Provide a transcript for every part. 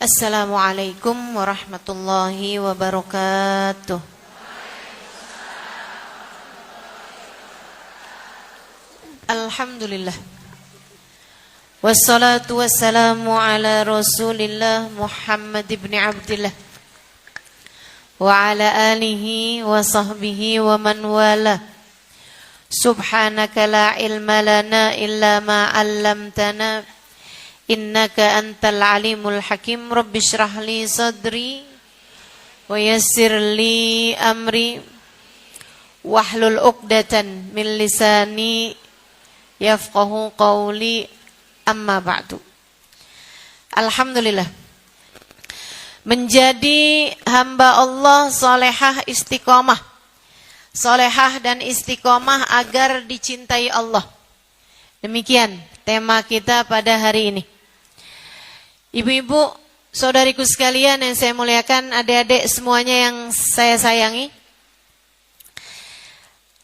Assalamualaikum warahmatullahi wabarakatuh. Alhamdulillah. Wassalatu wassalamu ala Rasulillah Muhammad ibn Abdillah wa ala alihi wa sahbihi wa man wala. Subhanaka la ilma lana illa ma 'allamtana innaka antal alimul hakim. Rabbi shrah li sadri wa yassir li amri wahlul 'uqdatan min lisani yafqahu qawli. Amma ba'du. Alhamdulillah, menjadi hamba Allah solehah istiqomah, solehah dan istiqomah agar dicintai Allah. Demikian tema kita pada hari ini. Ibu-ibu, saudariku sekalian yang saya muliakan, adik-adik semuanya yang saya sayangi,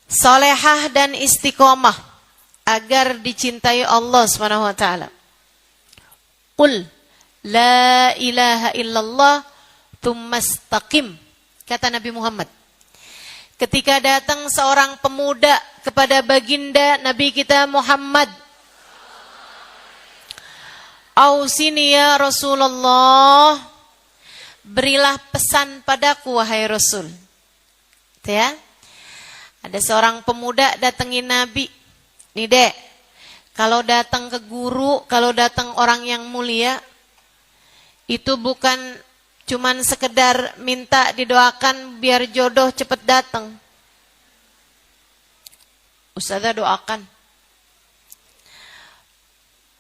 solehah dan istiqomah agar dicintai Allah Subhanahu wa taala. Qul la ilaha illallah tsumma istaqim, kata Nabi Muhammad. Ketika datang seorang pemuda kepada baginda Nabi kita Muhammad, "Ausini ya Rasulullah, berilah pesan padaku wahai Rasul." Ya. Ada seorang pemuda datengin Nabi. Nih dek, kalau datang ke guru, kalau datang orang yang mulia, itu bukan cuman sekedar minta didoakan biar jodoh cepet datang. Ustazah doakan,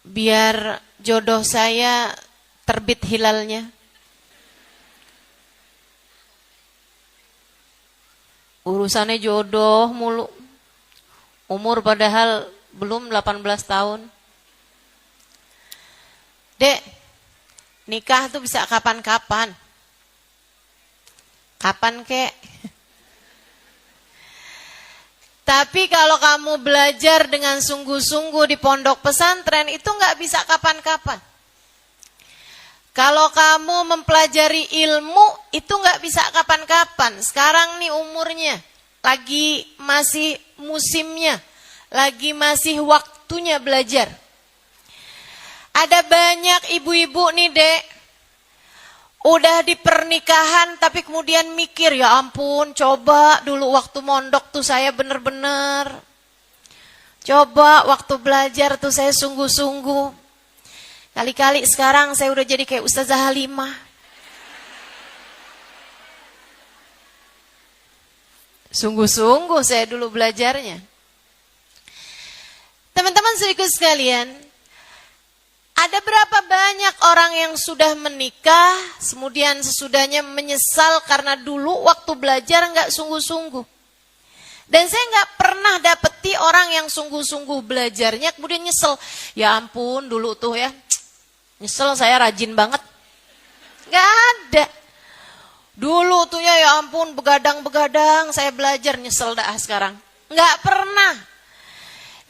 biar jodoh saya terbit hilalnya. Urusannya jodoh mulu. Umur padahal belum 18 tahun. Dek, nikah tuh bisa kapan-kapan. Kapan kek? Tapi kalau kamu belajar dengan sungguh-sungguh di pondok pesantren, itu nggak bisa kapan-kapan. Kalau kamu mempelajari ilmu, itu nggak bisa kapan-kapan. Sekarang nih umurnya, lagi masih musimnya, lagi masih waktunya belajar. Ada banyak ibu-ibu nih dek, udah di pernikahan tapi kemudian mikir, ya ampun, coba dulu waktu mondok tuh saya bener-bener, coba waktu belajar tuh saya sungguh-sungguh. Kali-kali sekarang saya udah jadi kayak Ustazah Halimah. Sungguh-sungguh saya dulu belajarnya. Teman-teman saudaraku sekalian, ada berapa banyak orang yang sudah menikah, kemudian sesudahnya menyesal karena dulu waktu belajar nggak sungguh-sungguh. Dan saya nggak pernah dapeti orang yang sungguh-sungguh belajarnya kemudian nyesel. Ya ampun, dulu tuh ya, nyesel saya rajin banget. Nggak ada. Dulu tuh ya ampun, begadang-begadang saya belajar, nyesel dah sekarang. Nggak pernah.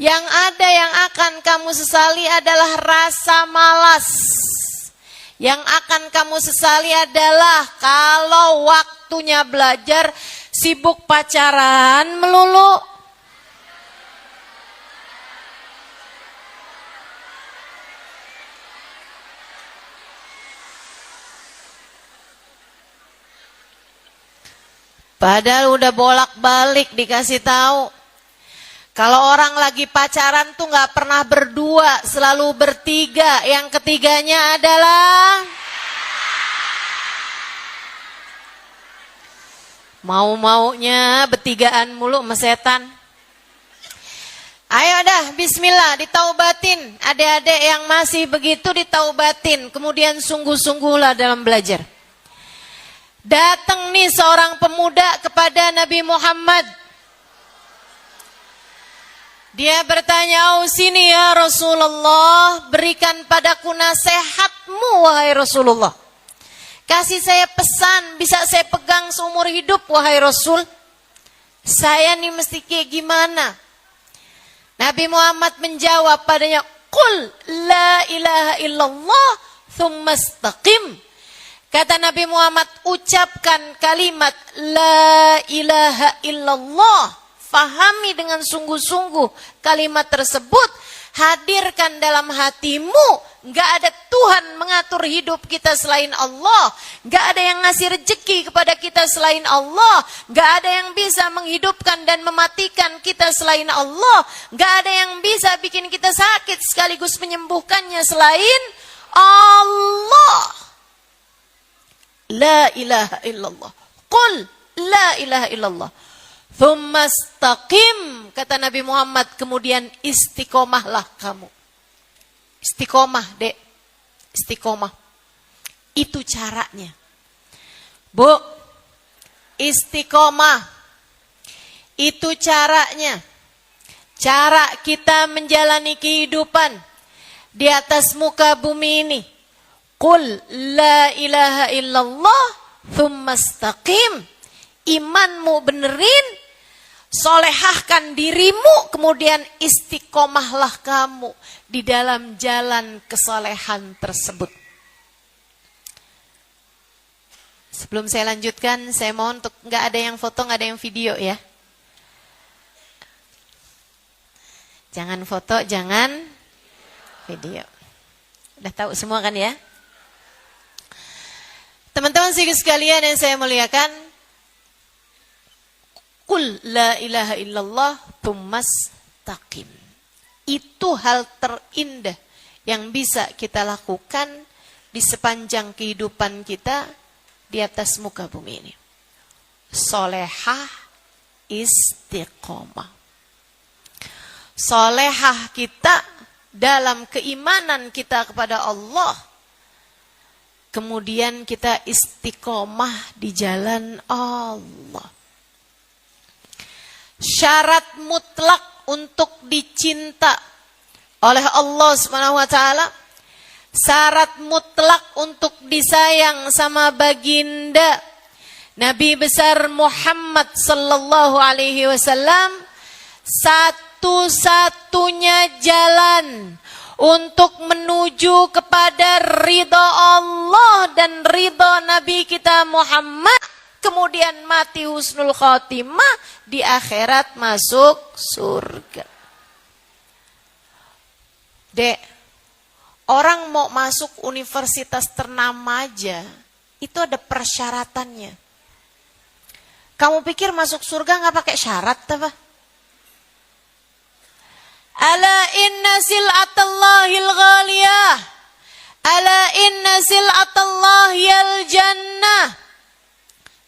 Yang ada yang akan kamu sesali adalah rasa malas. Yang akan kamu sesali adalah kalau waktunya belajar sibuk pacaran melulu. Padahal udah bolak-balik dikasih tahu. Kalau orang lagi pacaran tuh nggak pernah berdua, selalu bertiga. Yang ketiganya adalah mau-maunya bertigaan mulu sama setan. Ayo dah, bismillah, ditaubatin. Adik-adik yang masih begitu ditaubatin. Kemudian sungguh-sungguhlah dalam belajar. Datang nih seorang pemuda kepada Nabi Muhammad. Dia bertanya, "Ausini ya Rasulullah, berikan padaku nasihatmu wahai Rasulullah. Kasih saya pesan, bisa saya pegang seumur hidup wahai Rasul. Saya nih mesti kayak gimana?" Nabi Muhammad menjawab padanya, "Qul la ilaha illallah tsumma istaqim." Kata Nabi Muhammad, ucapkan kalimat La ilaha illallah. Fahami dengan sungguh-sungguh kalimat tersebut. Hadirkan dalam hatimu. Gak ada Tuhan mengatur hidup kita selain Allah. Gak ada yang ngasih rezeki kepada kita selain Allah. Gak ada yang bisa menghidupkan dan mematikan kita selain Allah. Gak ada yang bisa bikin kita sakit sekaligus menyembuhkannya selain Allah. La ilaha illallah. Qul la ilaha illallah. Thumma istaqim. Kata Nabi Muhammad, kemudian istiqomahlah kamu. Istiqomah, Dek. Istiqomah. Itu caranya. Bu, istiqomah. Itu caranya. Cara kita menjalani kehidupan di atas muka bumi ini. Qul la ilaha illallah thumma istaqim. Imanmu benerin, solehahkan dirimu, kemudian istiqomahlah kamu di dalam jalan kesolehan tersebut. Sebelum saya lanjutkan, saya mohon untuk nggak ada yang foto, nggak ada yang video ya. Jangan foto, jangan video. Udah tahu semua kan ya? Teman-teman sekalian yang saya muliakan, Qul la ilaha illallah tsumastaqim. Itu hal terindah yang bisa kita lakukan di sepanjang kehidupan kita di atas muka bumi ini. Solehah, istiqomah. Solehah kita dalam keimanan kita kepada Allah. Kemudian kita istiqomah di jalan Allah. Syarat mutlak untuk dicinta oleh Allah Subhanahu wa taala, syarat mutlak untuk disayang sama baginda Nabi besar Muhammad sallallahu alaihi wasallam, satu-satunya jalan untuk menuju kepada ridha Allah dan ridha Nabi kita Muhammad, kemudian mati husnul khotimah, di akhirat masuk surga. Dek, orang mau masuk universitas ternama aja, itu ada persyaratannya. Kamu pikir masuk surga nggak pakai syarat apa? Ala inna sil'atallahil ghaliyah. Ala inna sil'atallahil jannah.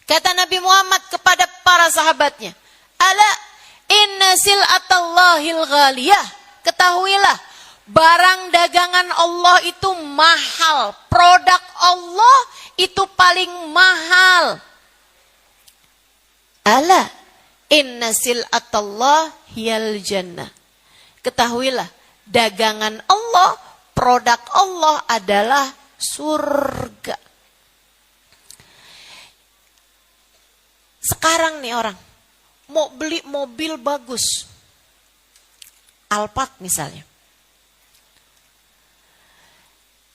Kata Nabi Muhammad kepada para sahabatnya, ala inna sil'atallahil ghaliyah. Ketahuilah, barang dagangan Allah itu mahal. Produk Allah itu paling mahal. Ala inna sil'atallahil jannah. Ketahuilah, dagangan Allah, produk Allah adalah surga. Sekarang nih orang mau beli mobil bagus, Alphard misalnya.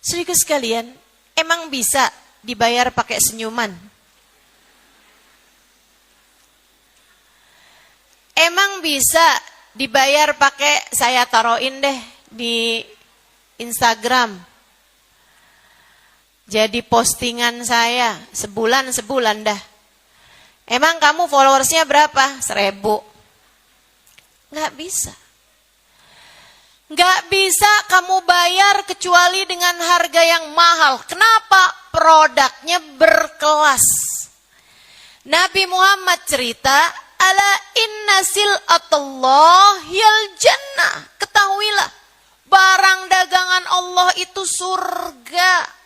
Saudara sekalian, emang bisa dibayar pakai senyuman? Emang bisa dibayar pakai saya taruhin deh di Instagram, jadi postingan saya sebulan dah. Emang kamu followersnya berapa? 1000. Nggak bisa. Nggak bisa kamu bayar kecuali dengan harga yang mahal. Kenapa? Produknya berkelas. Nabi Muhammad cerita, ala inna sil'atallahil jannah. Ketahuilah, barang dagangan Allah itu surga.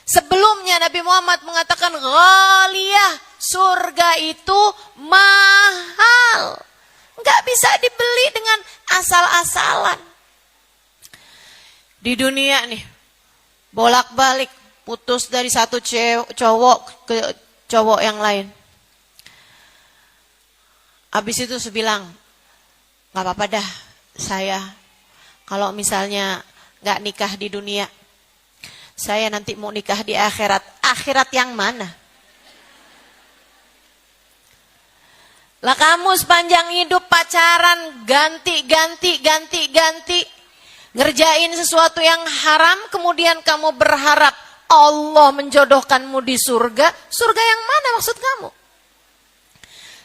Sebelumnya Nabi Muhammad mengatakan ghaliyah, surga itu mahal. Nggak bisa dibeli dengan asal-asalan. Di dunia nih, bolak-balik, putus dari satu cowok ke cowok yang lain. Habis itu saya bilang, gak apa-apa dah saya kalau misalnya gak nikah di dunia. Saya nanti mau nikah di akhirat. Akhirat yang mana? Lah kamu sepanjang hidup pacaran ganti. Ngerjain sesuatu yang haram, kemudian kamu berharap Allah menjodohkanmu di surga. Surga yang mana maksud kamu?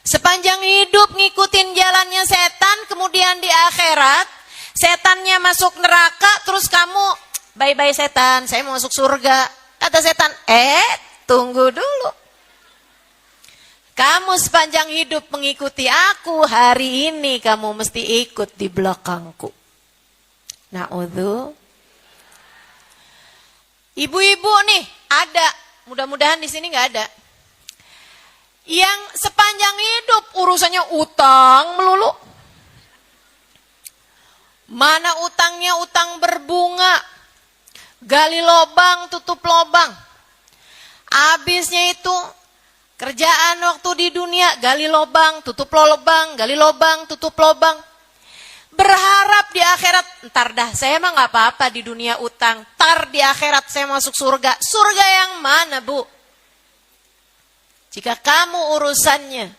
Sepanjang hidup ngikutin jalannya setan, kemudian di akhirat setannya masuk neraka, terus kamu bye-bye setan, saya mau masuk surga. Kata setan, tunggu dulu. Kamu sepanjang hidup mengikuti aku, hari ini kamu mesti ikut di belakangku. Na'udzu. Ibu-ibu nih, ada. Mudah-mudahan di sini nggak ada. Yang sepanjang hidup urusannya utang melulu. Mana utangnya utang berbunga. Gali lobang, tutup lobang. Habisnya itu kerjaan waktu di dunia, gali lobang, tutup lobang, gali lobang, tutup lobang. Berharap di akhirat, ntar dah saya mah gak apa-apa di dunia utang. Ntar di akhirat saya masuk surga. Surga yang mana, Bu? Jika kamu urusannya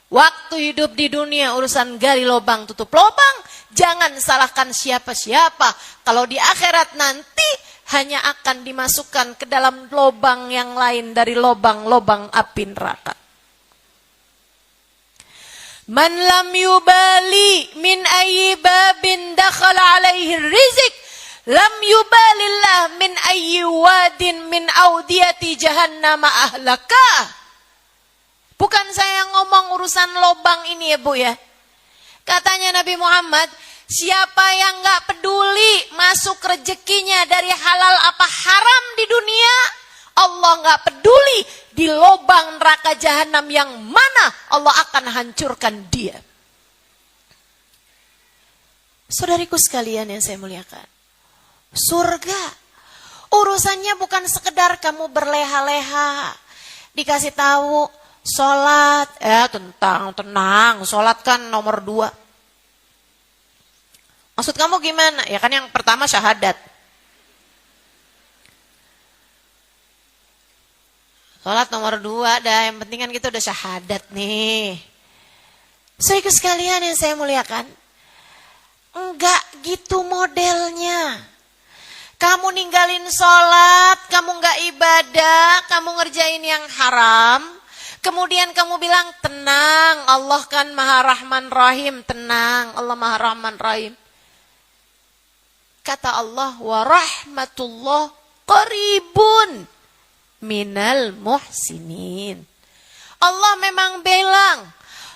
waktu hidup di dunia urusan gali lobang, tutup lobang, jangan salahkan siapa-siapa. Kalau di akhirat nanti hanya akan dimasukkan ke dalam lobang yang lain dari lobang-lobang api neraka. Man lam yubali min ayyi babin dakhala alaihi rizq lam yubalillah min ayyi wadin min audiyati jahannam ahlaka. Bukan saya ngomong urusan lobang ini ya Bu ya. Katanya Nabi Muhammad, siapa yang gak peduli masuk rezekinya dari halal apa haram di dunia, Allah gak peduli di lobang neraka jahanam yang mana Allah akan hancurkan dia. Saudariku sekalian yang saya muliakan, surga urusannya bukan sekedar kamu berleha-leha, dikasih tahu sholat, tenang, sholat kan nomor 2. Maksud kamu gimana? Ya kan yang pertama syahadat. Sholat nomor 2 dah, yang penting kan kita udah syahadat nih. Saudara sekalian yang saya muliakan, enggak gitu modelnya. Kamu ninggalin sholat, kamu enggak ibadah, kamu ngerjain yang haram. Kemudian kamu bilang, tenang, Allah kan Maha Rahman Rahim. Tenang, Allah Maha Rahman Rahim. Kata Allah, wa rahmatullah qaribun minal muhsinin. Allah memang bilang,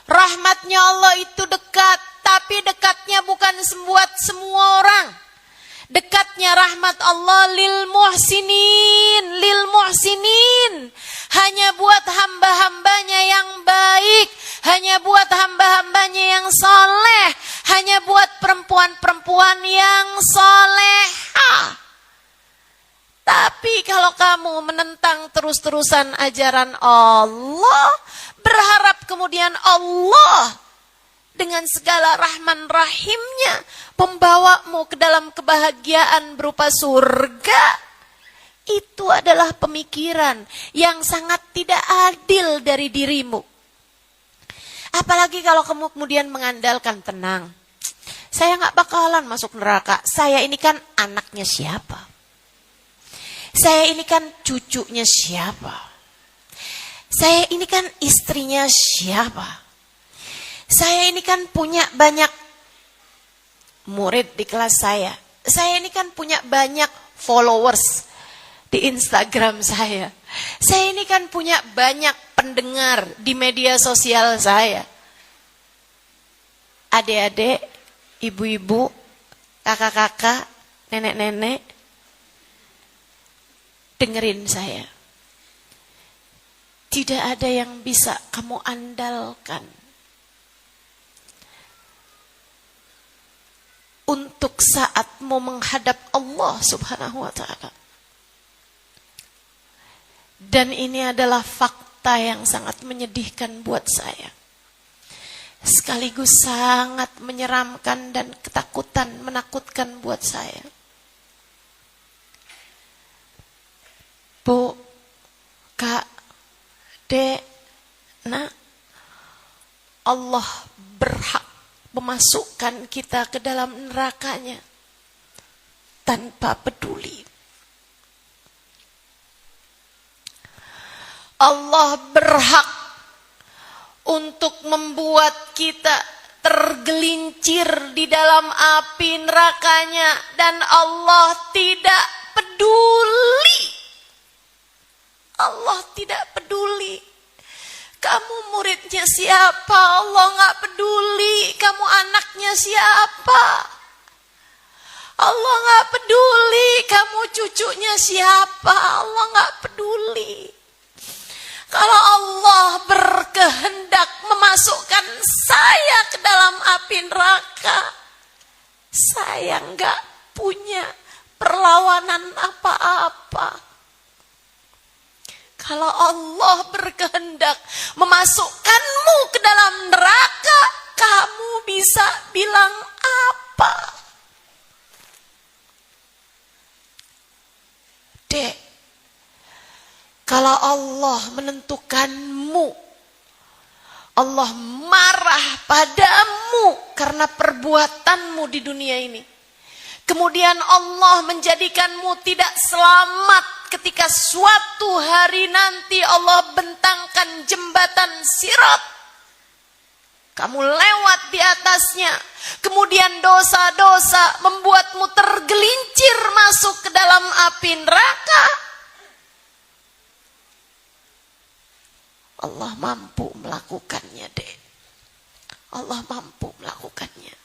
rahmatnya Allah itu dekat. Tapi dekatnya bukan buat semua orang. Dekatnya rahmat Allah lil muhsinin. Hanya buat hamba-hambanya yang baik. Hanya buat hamba-hambanya yang soleh. Hanya buat perempuan-perempuan yang solehah. Tapi kalau kamu menentang terus-terusan ajaran Allah, berharap kemudian Allah dengan segala rahman rahimnya membawamu ke dalam kebahagiaan berupa surga, itu adalah pemikiran yang sangat tidak adil dari dirimu. Apalagi kalau kamu kemudian mengandalkan, tenang, saya gak bakalan masuk neraka. Saya ini kan anaknya siapa? Saya ini kan cucunya siapa? Saya ini kan istrinya siapa? Saya ini kan punya banyak murid di kelas saya. Saya ini kan punya banyak followers di Instagram saya. Saya ini kan punya banyak pendengar di media sosial saya. Adik-adik, ibu-ibu, kakak-kakak, nenek-nenek, dengerin saya. Tidak ada yang bisa kamu andalkan untuk saatmu menghadap Allah Subhanahu wa ta'ala. Dan ini adalah fakta yang sangat menyedihkan buat saya. Sekaligus sangat menyeramkan dan menakutkan buat saya. Bu, Kak, Dek, Nak, Allah berhak memasukkan kita ke dalam nerakanya tanpa peduli. Allah berhak untuk membuat kita tergelincir di dalam api nerakanya, dan Allah tidak peduli. Allah tidak peduli. Kamu muridnya siapa? Allah nggak peduli. Kamu anaknya siapa? Allah nggak peduli. Kamu cucunya siapa? Allah nggak peduli. Kalau Allah berkehendak memasukkan saya ke dalam api neraka, saya nggak punya perlawanan apa-apa. Kalau Allah berkehendak memasukkanmu ke dalam neraka, kamu bisa bilang apa? Dek, kalau Allah menentukanmu, Allah marah padamu karena perbuatanmu di dunia ini. Kemudian Allah menjadikanmu tidak selamat ketika suatu hari nanti Allah bentangkan jembatan Sirat. Kamu lewat di atasnya. Kemudian dosa-dosa membuatmu tergelincir masuk ke dalam api neraka. Allah mampu melakukannya, Dek. Allah mampu melakukannya.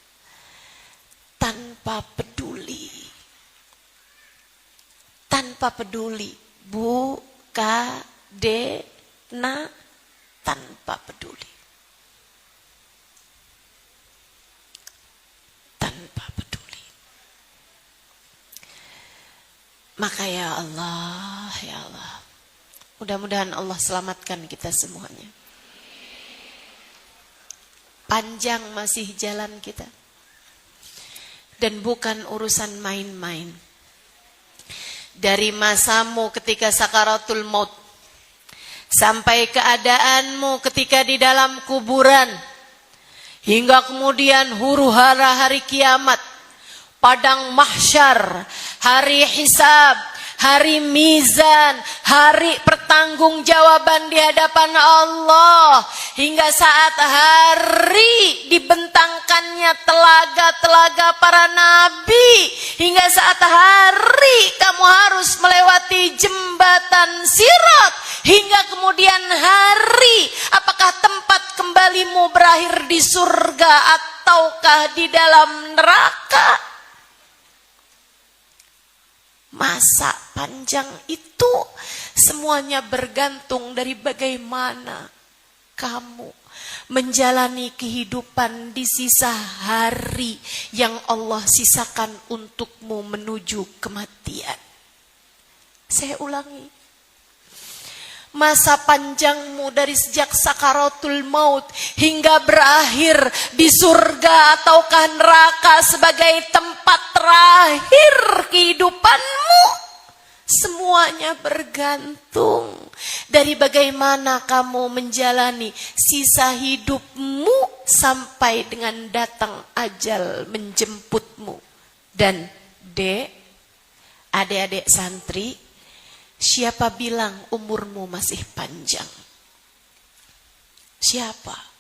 Tanpa peduli. Tanpa peduli. Bu, Ka, De, Na. Tanpa peduli. Tanpa peduli. Maka ya Allah, ya Allah. Mudah-mudahan Allah selamatkan kita semuanya. Panjang masih jalan kita. Dan bukan urusan main-main. Dari masamu ketika sakaratul maut, sampai keadaanmu ketika di dalam kuburan, hingga kemudian huru-hara hari kiamat, padang mahsyar, hari hisab, hari mizan, hari pertanggungjawaban di hadapan Allah, hingga saat hari dibentangkannya telaga-telaga para nabi, hingga saat hari kamu harus melewati jembatan Sirat, hingga kemudian hari apakah tempat kembalimu berakhir di surga ataukah di dalam neraka. Masa panjang itu semuanya bergantung dari bagaimana kamu menjalani kehidupan di sisa hari yang Allah sisakan untukmu menuju kematian. Saya ulangi. Masa panjangmu dari sejak sakaratul maut hingga berakhir di surga ataukah neraka sebagai tempat terakhir kehidupanmu, semuanya bergantung dari bagaimana kamu menjalani sisa hidupmu sampai dengan datang ajal menjemputmu. Dan Dek, adik-adik santri, siapa bilang umurmu masih panjang? Siapa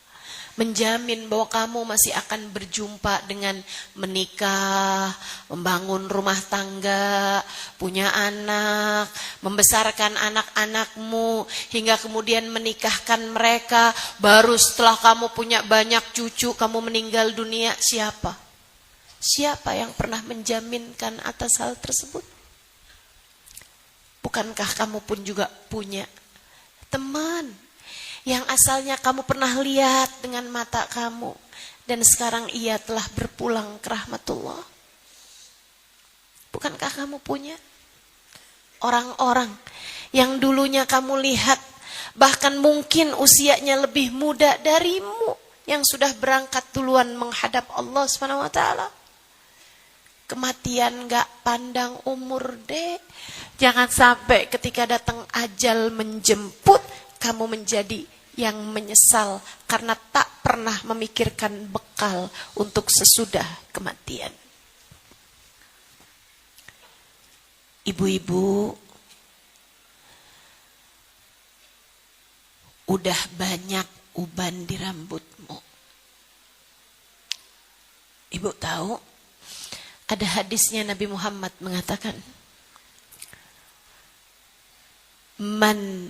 menjamin bahwa kamu masih akan berjumpa dengan menikah, membangun rumah tangga, punya anak, membesarkan anak-anakmu, hingga kemudian menikahkan mereka, baru setelah kamu punya banyak cucu, kamu meninggal dunia? Siapa? Siapa yang pernah menjaminkan atas hal tersebut? Bukankah kamu pun juga punya teman yang asalnya kamu pernah lihat dengan mata kamu dan sekarang ia telah berpulang ke rahmatullah? Bukankah kamu punya orang-orang yang dulunya kamu lihat bahkan mungkin usianya lebih muda darimu, yang sudah berangkat duluan menghadap Allah SWT? Kematian gak pandang umur, Dek. Jangan sampai ketika datang ajal menjemput, kamu menjadi yang menyesal karena tak pernah memikirkan bekal untuk sesudah kematian. Ibu-ibu, udah banyak uban di rambutmu. Ibu tahu, ada hadisnya Nabi Muhammad mengatakan, Man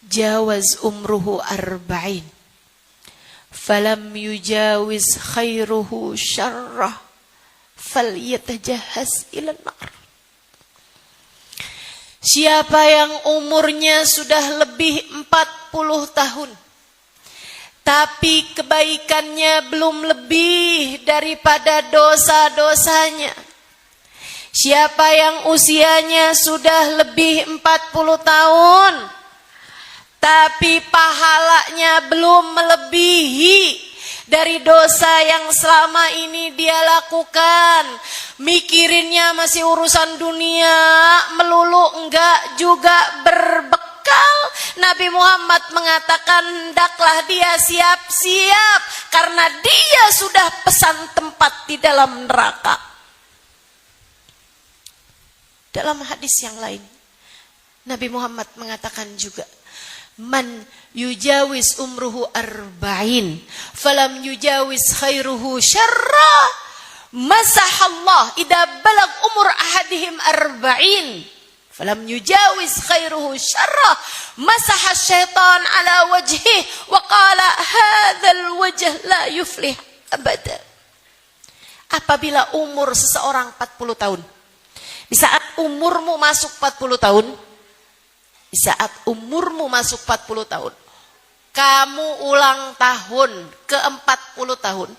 jawaz umruhu arba'in falam yujawiz khairuhu syarrah falyatajahaz ilan nar. Siapa yang umurnya sudah lebih 40 tahun tapi kebaikannya belum lebih daripada dosa-dosanya. Siapa yang usianya sudah lebih 40 tahun tapi pahalanya belum melebihi dari dosa yang selama ini dia lakukan. Mikirinnya masih urusan dunia melulu, enggak juga berbekal. Nabi Muhammad mengatakan, hendaklah dia siap-siap karena dia sudah pesan tempat di dalam neraka. Dalam hadis yang lain, Nabi Muhammad mengatakan juga, Man yujawis umruhu arba'in falam yujawis khairuhu syarra masahallah idza balag umur ahadihim arba'in falam yujawis khairuhu syarra masaha syaitan ala wajhih wa qala hadzal wajh la yuflih abada. Apabila umur seseorang 40 tahun, di saat umurmu masuk 40 tahun, di saat umurmu masuk 40 tahun, kamu ulang tahun ke-40 tahun.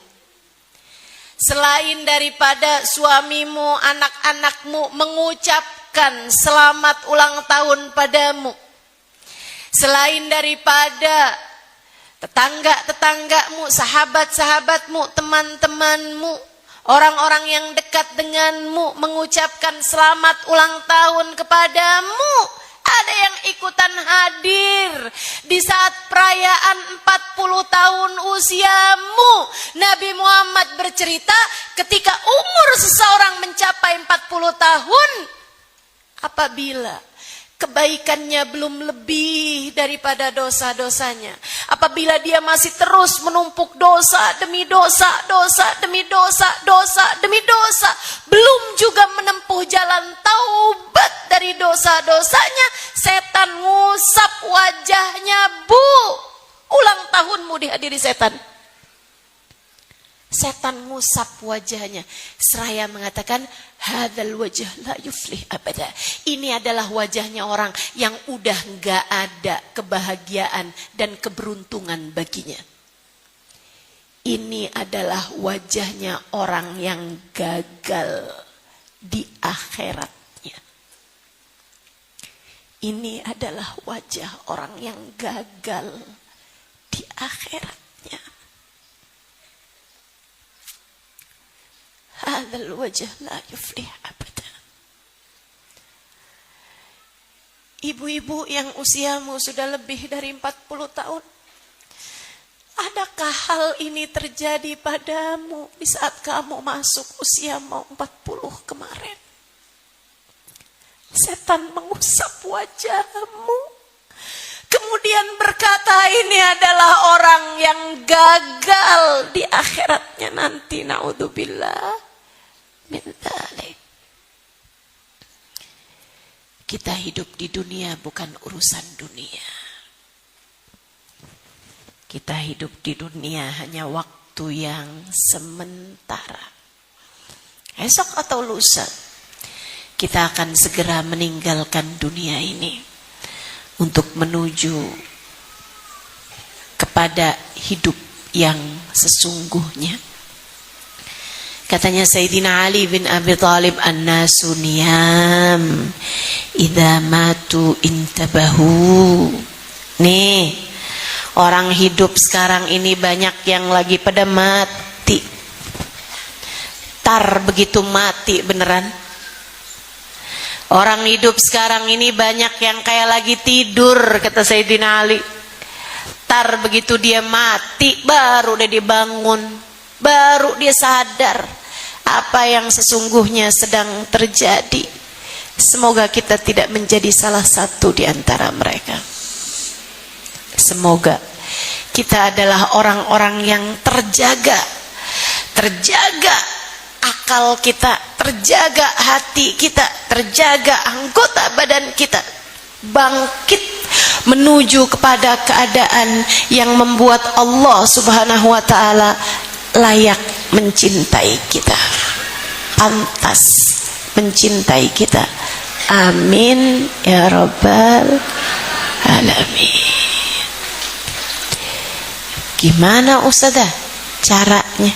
Selain daripada suamimu, anak-anakmu mengucapkan selamat ulang tahun padamu, selain daripada tetangga-tetanggamu, sahabat-sahabatmu, teman-temanmu, orang-orang yang dekat denganmu mengucapkan selamat ulang tahun kepadamu, ada yang ikutan hadir di saat perayaan 40 tahun usiamu. Nabi Muhammad bercerita, ketika umur seseorang mencapai 40 tahun, apabila kebaikannya belum lebih daripada dosa-dosanya, apabila dia masih terus menumpuk dosa demi dosa, dosa demi dosa, dosa demi dosa, belum juga menempuh jalan taubat dari dosa-dosanya, setan ngusap wajahnya. Bu, ulang tahunmu dihadiri setan. Setan ngusap wajahnya seraya mengatakan, hadzal wajh la yuflih abada. Ini adalah wajahnya orang yang udah gak ada kebahagiaan dan keberuntungan baginya. Ini adalah wajahnya orang yang gagal di akhiratnya. Ini adalah wajah orang yang gagal di akhiratnya. Hadzal wajh la yuflih abada. Ibu-ibu yang usiamu sudah lebih dari 40 tahun, adakah hal ini terjadi padamu di saat kamu masuk usia mau 40 kemarin? Setan mengusap wajahmu, kemudian berkata, ini adalah orang yang gagal di akhiratnya nanti. Naudzubillah min dzalik. Kita hidup di dunia bukan urusan dunia. Kita hidup di dunia hanya waktu yang sementara. Esok atau lusa kita akan segera meninggalkan dunia ini untuk menuju kepada hidup yang sesungguhnya. Katanya Sayyidina Ali bin Abi Thalib, an-nasu niyam idza matu intabahu. Nih, orang hidup sekarang ini banyak yang lagi pada mati. tar begitu mati beneran. Orang hidup sekarang ini banyak yang kayak lagi tidur, kata Sayyidina Ali. Tar begitu dia mati, baru dia dibangun, baru dia sadar apa yang sesungguhnya sedang terjadi. Semoga kita tidak menjadi salah satu di antara mereka. Semoga kita adalah orang-orang yang terjaga akal kita, terjaga hati kita, terjaga anggota badan kita, bangkit menuju kepada keadaan yang membuat Allah Subhanahu wa ta'ala layak mencintai kita, pantas mencintai kita. Amin ya rabbal alamin. Gimana Ustazah caranya?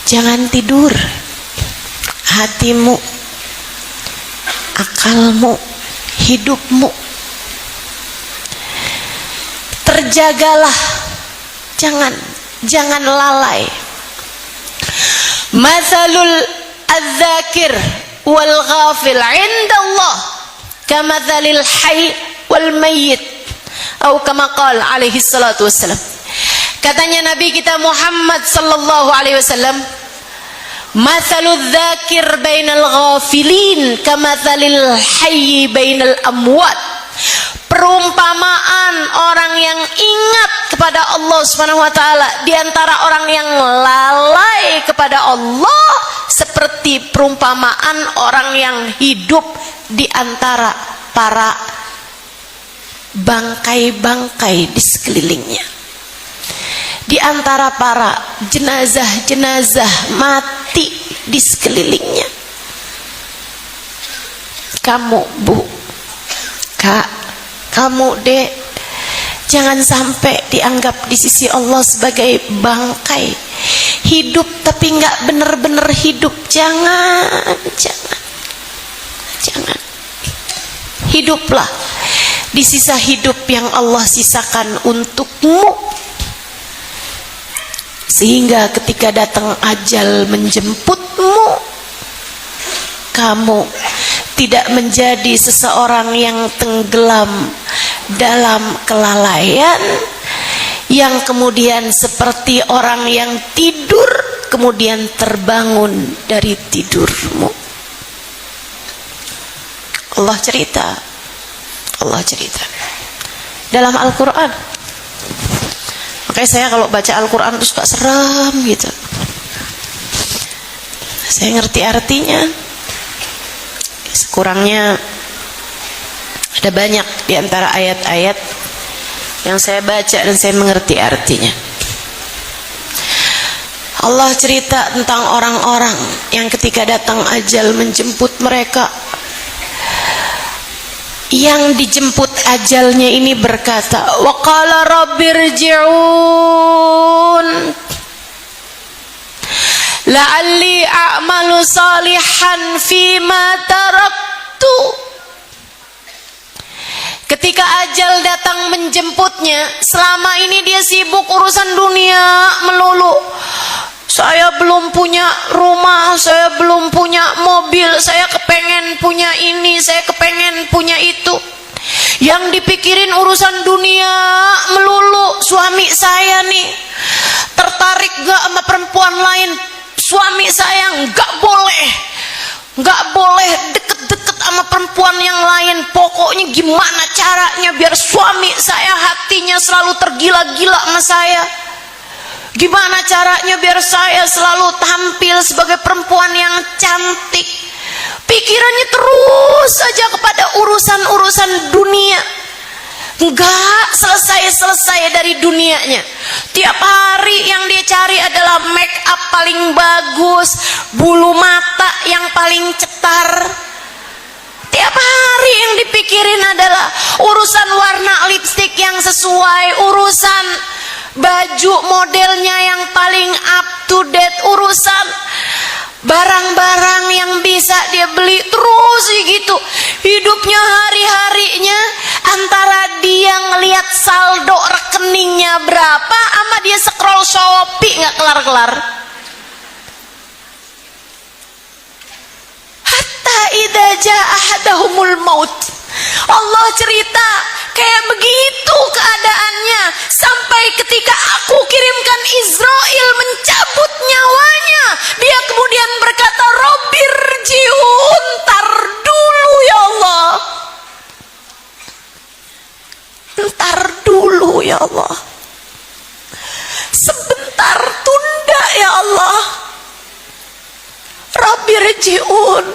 Jangan tidur. Hatimu, akalmu, hidupmu terjagalah. Jangan lalai. Mathalul adzakir wal ghafil 'inda Allah kamathalil hayy wal mayyit, atau kama qala alaihi salatu wassalam. Katanya Nabi kita Muhammad sallallahu alaihi wasallam, mathalul dzakir bainal ghafilin kamathalil hayy bainal amwat. Perumpamaan orang yang ingat kepada Allah Subhanahu wa taala di antara orang yang lalai kepada Allah seperti perumpamaan orang yang hidup di antara para bangkai-bangkai di sekelilingnya, di antara para jenazah-jenazah mati di sekelilingnya. Kamu Bu, Kak, kamu Dek, jangan sampai dianggap di sisi Allah sebagai bangkai, hidup tapi nggak benar-benar hidup. Jangan. Hiduplah di sisa hidup yang Allah sisakan untukmu, sehingga ketika datang ajal menjemputmu, kamu tidak menjadi seseorang yang tenggelam dalam kelalaian, yang kemudian seperti orang yang tidur kemudian terbangun dari tidurmu. Allah cerita dalam Al-Quran. Makanya saya kalau baca Al-Quran itu suka seram gitu. Saya ngerti artinya. Sekurangnya ada banyak di antara ayat-ayat yang saya baca dan saya mengerti artinya. Allah cerita tentang orang-orang yang ketika datang ajal menjemput mereka, yang dijemput ajalnya ini berkata, wa qala rabbirji'un la'alli a'malu salihan fima taraktu. Ketika ajal datang menjemputnya, selama ini dia sibuk urusan dunia melulu. Saya belum punya rumah, saya belum punya mobil, saya kepengen punya ini, saya kepengen punya itu. Yang dipikirin urusan dunia melulu. Suami saya nih tertarik gak sama perempuan lain? Suami saya nggak boleh deket-deket sama perempuan yang lain. Pokoknya gimana caranya biar suami saya hatinya selalu tergila-gila sama saya? Gimana caranya biar saya selalu tampil sebagai perempuan yang cantik? Pikirannya terus saja kepada urusan-urusan dunia. Enggak selesai dari dunianya. Tiap hari yang dia cari adalah make up paling bagus, bulu mata yang paling cetar. Tiap hari yang dipikirin adalah urusan warna lipstik yang sesuai, urusan baju modelnya yang paling up to date, urusan barang-barang yang bisa dia beli, terus gitu. Hidupnya hari-harinya antara dia ngelihat saldo rekeningnya berapa sama dia scroll Shopee nggak kelar-kelar. idza jaa ahadahumul maut. Allah cerita kayak begitu keadaannya sampai ketika aku kirimkan Israel mencabut nyawanya, dia kemudian berkata, Robbirji'un, tar dulu ya Allah, ntar dulu ya Allah, sebentar, tunda ya Allah. Rabbirji'un,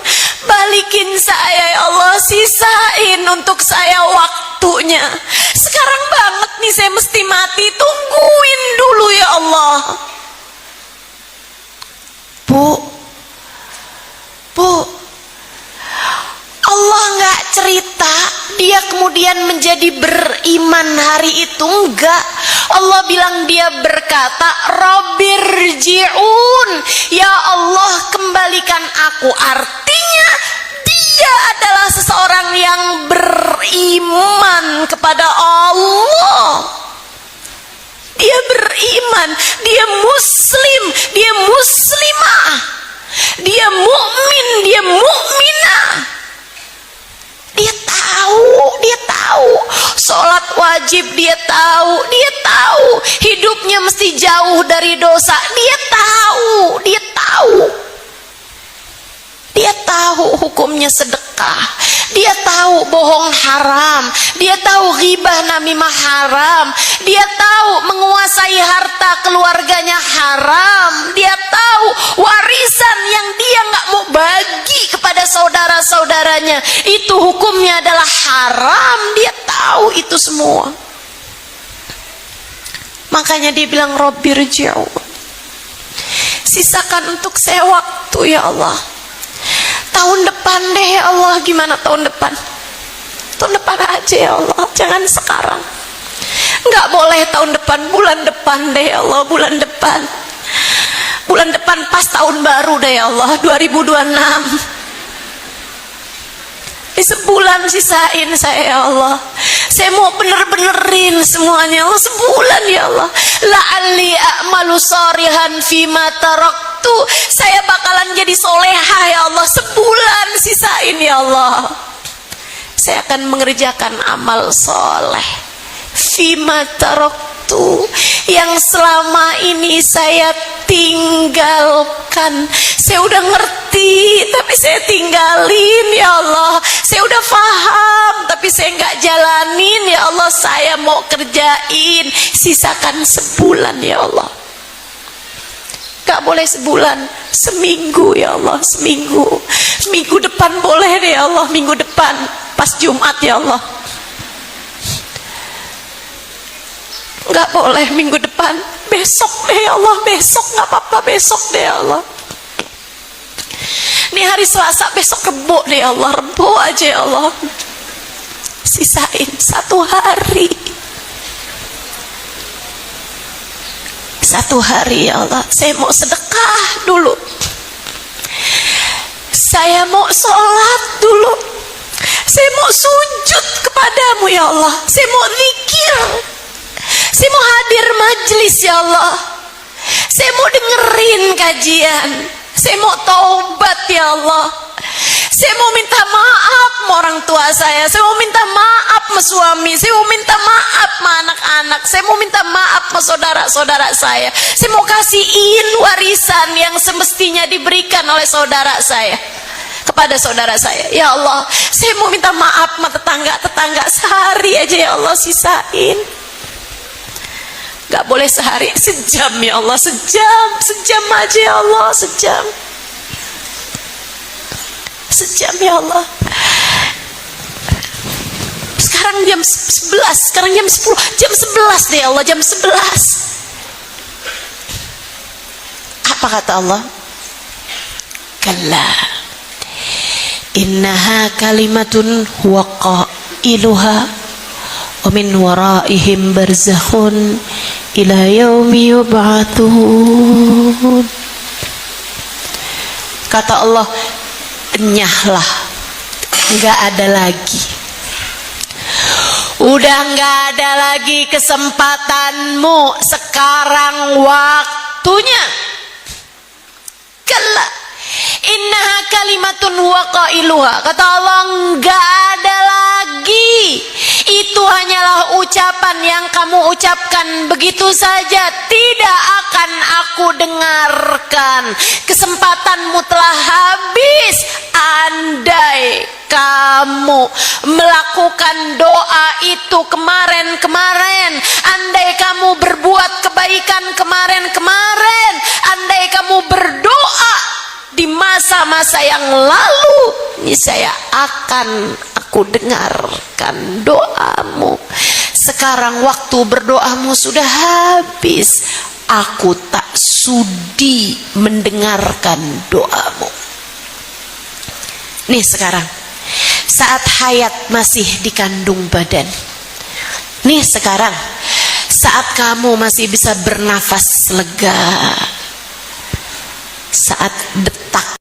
balikin saya ya Allah, sisain untuk saya waktunya. Sekarang banget nih saya mesti mati, tungguin dulu ya Allah. Bu, Allah nggak cerita dia kemudian menjadi beriman hari itu, enggak. Allah bilang dia berkata, Rabbirji'un, ya Allah kembalikan aku. Artinya dia adalah seseorang yang beriman kepada Allah. Dia beriman, dia muslim, dia muslimah, dia mukmin, dia mukminah. Dia tahu sholat wajib, dia tahu hidupnya mesti jauh dari dosa, dia tahu hukumnya sedekah, dia tahu bohong haram, dia tahu ghibah namimah haram, dia tahu menguasai harta keluarganya haram, dia tahu warisan yang dia nggak mau bagi kepada saudara-saudaranya itu hukumnya adalah haram, dia tahu itu semua. Makanya dia bilang, Rabbirji'un, sisakan untuk saya waktu ya Allah. Tahun depan deh ya Allah. Gimana tahun depan? Tahun depan aja ya Allah, jangan sekarang. Nggak boleh tahun depan, bulan depan deh ya Allah, bulan depan. Bulan depan pas tahun baru deh ya Allah, 2026. Sebulan sisain saya ya Allah. Saya mau bener-benerin semuanya Allah, sebulan ya Allah. La'alli a'malu shorihan fima taraktu, saya bakalan jadi solehah ya Allah. Sebulan sisain ya Allah, saya akan mengerjakan amal soleh fima taraktu, yang selama ini saya tinggalkan. Saya udah ngerti tapi saya tinggalin ya Allah. Saya udah paham tapi saya nggak jalanin ya Allah. Saya mau kerjain, sisakan sebulan ya Allah. Gak boleh sebulan, seminggu ya Allah, seminggu. Minggu depan boleh deh ya Allah, minggu depan pas Jumat ya Allah. Gak boleh minggu depan, besok deh ya Allah, besok gak apa-apa, besok deh ya Allah. Ini hari Selasa, besok Rebo deh ya Allah, Rebo aja ya Allah. Sisain satu hari. Satu hari ya Allah, saya mau sedekah dulu, saya mau sholat dulu, saya mau sujud kepadamu ya Allah, saya mau zikir, saya mau hadir majelis ya Allah, saya mau dengerin kajian, saya mau taubat ya Allah, saya mau minta maaf sama orang tua saya mau minta maaf sama suami, saya mau minta maaf sama anak-anak, saya mau minta maaf sama saudara-saudara saya mau kasihin warisan yang semestinya diberikan oleh saudara saya kepada saudara saya ya Allah. Saya mau minta maaf sama tetangga-tetangga, sehari aja ya Allah sisain. Gak boleh sehari, sejam ya Allah, sejam aja ya Allah, sejam ya Allah. Sekarang jam 11, sekarang jam 10, jam 11 deh ya Allah, jam 11. Apa kata Allah? Kalla innaha kalimatun huwa qailuha wa min waraihim barzakhun ila yaumi yub'atsun. Kata Allah, enyahlah, nggak ada lagi, udah nggak ada lagi kesempatanmu, sekarang waktunya. Kalla Innaha kalimatun huwa qailuha. Kata Allah, enggak ada lagi. Itu hanyalah ucapan yang kamu ucapkan begitu saja. Tidak akan aku dengarkan. Kesempatanmu telah habis. Andai kamu melakukan doa itu kemarin-kemarin, andai kamu berbuat kebaikan kemarin-kemarin, andai kamu berdoa di masa-masa yang lalu, niscaya akan aku dengarkan doamu. Sekarang waktu berdoamu sudah habis, aku tak sudi mendengarkan doamu. Nih sekarang, saat hayat masih dikandung badan. Nih sekarang, saat kamu masih bisa bernafas lega, saat detak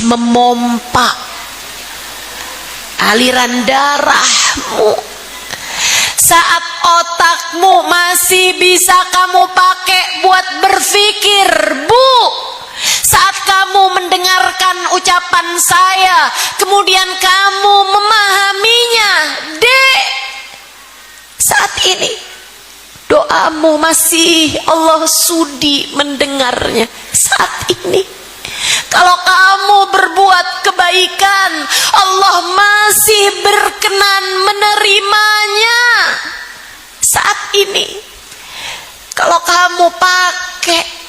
memompa aliran darahmu, saat otakmu masih bisa kamu pakai buat berpikir, Bu. Saat kamu mendengarkan ucapan saya, kemudian kamu memahaminya, Dek, saat ini doamu masih Allah sudi mendengarnya. Saat ini kalau kamu berbuat kebaikan, Allah masih berkenan menerimanya. Saat ini kalau kamu pakai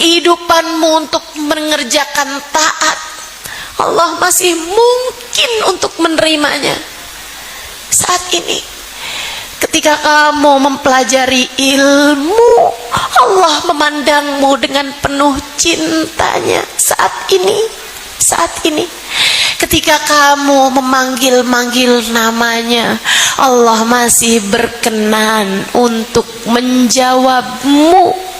kehidupanmu untuk mengerjakan taat, Allah masih mungkin untuk menerimanya. Saat ini ketika kamu mempelajari ilmu, Allah memandangmu dengan penuh cintanya. Saat ini ketika kamu memanggil-manggil namanya, Allah masih berkenan untuk menjawabmu.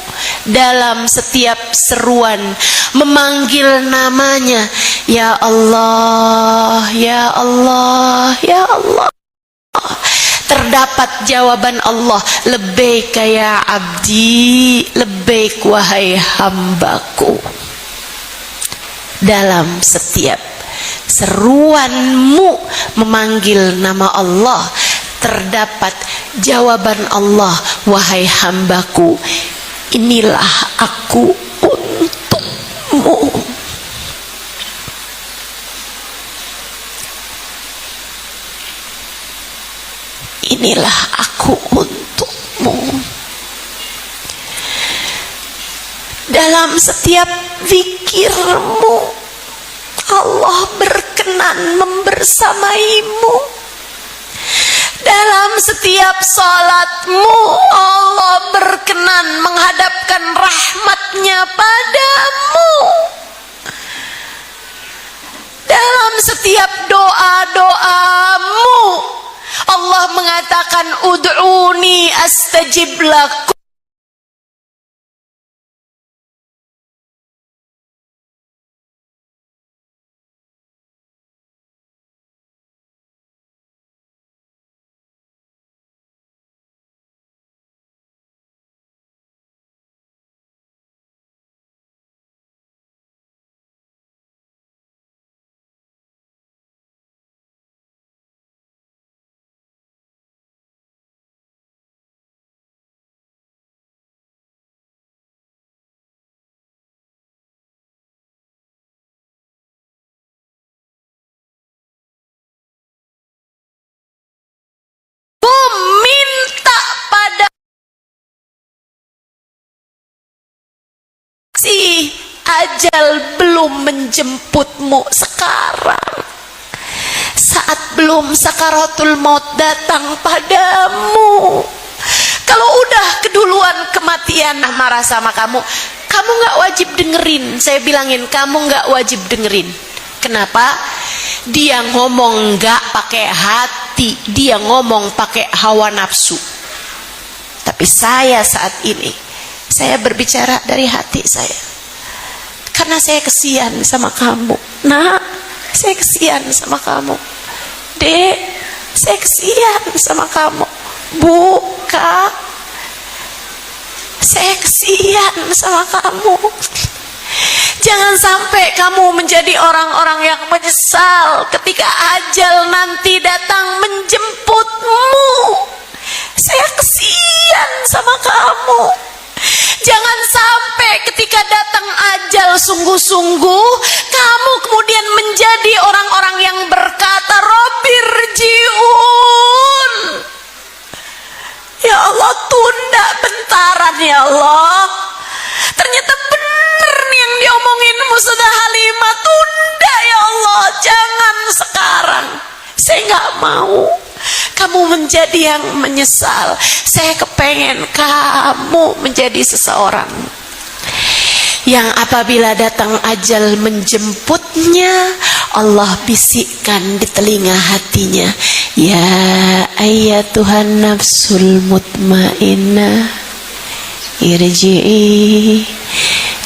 Dalam setiap seruan memanggil namanya, ya Allah, ya Allah, ya Allah, terdapat jawaban Allah, labbaik ya abdi, labbaik wahai hambaku. Dalam setiap seruanmu memanggil nama Allah, terdapat jawaban Allah, wahai hambaku, inilah aku untukmu. Inilah aku untukmu. Dalam setiap zikirmu, Allah berkenan membersamaimu. Dalam setiap salatmu, Allah berkenan menghadapkan rahmatnya padamu. Dalam setiap doa-doamu, Allah mengatakan, ud'uni astajib lakum. Minta pada si ajal belum menjemputmu sekarang, saat belum sakaratul maut datang padamu. Kalau udah keduluan kematian marah sama kamu, kamu gak wajib dengerin. Saya bilangin, kamu gak wajib dengerin. Kenapa? Dia ngomong gak pakai hati, dia ngomong pakai hawa nafsu. Tapi saya saat ini, saya berbicara dari hati saya, karena saya kesian sama kamu. Nak, saya kesian sama kamu. Dek, saya kesian sama kamu. Bu, Kak, saya kesian sama kamu. Jangan sampai kamu menjadi orang-orang yang menyesal ketika ajal nanti datang menjemputmu. Saya kasihan sama kamu. Jangan sampai ketika datang ajal sungguh-sungguh kamu kemudian menjadi orang-orang yang berkata Rabbirji'un. Ya Allah, tunda bentaran ya Allah. Ternyata benar nih yang diomongin sudah Halimah, tunda ya Allah, jangan sekarang. Saya nggak mau kamu menjadi yang menyesal. Saya kepengen kamu menjadi seseorang yang apabila datang ajal menjemputnya, Allah bisikkan di telinga hatinya, ya ayyatuhan nafsul mutmainnah, irji'i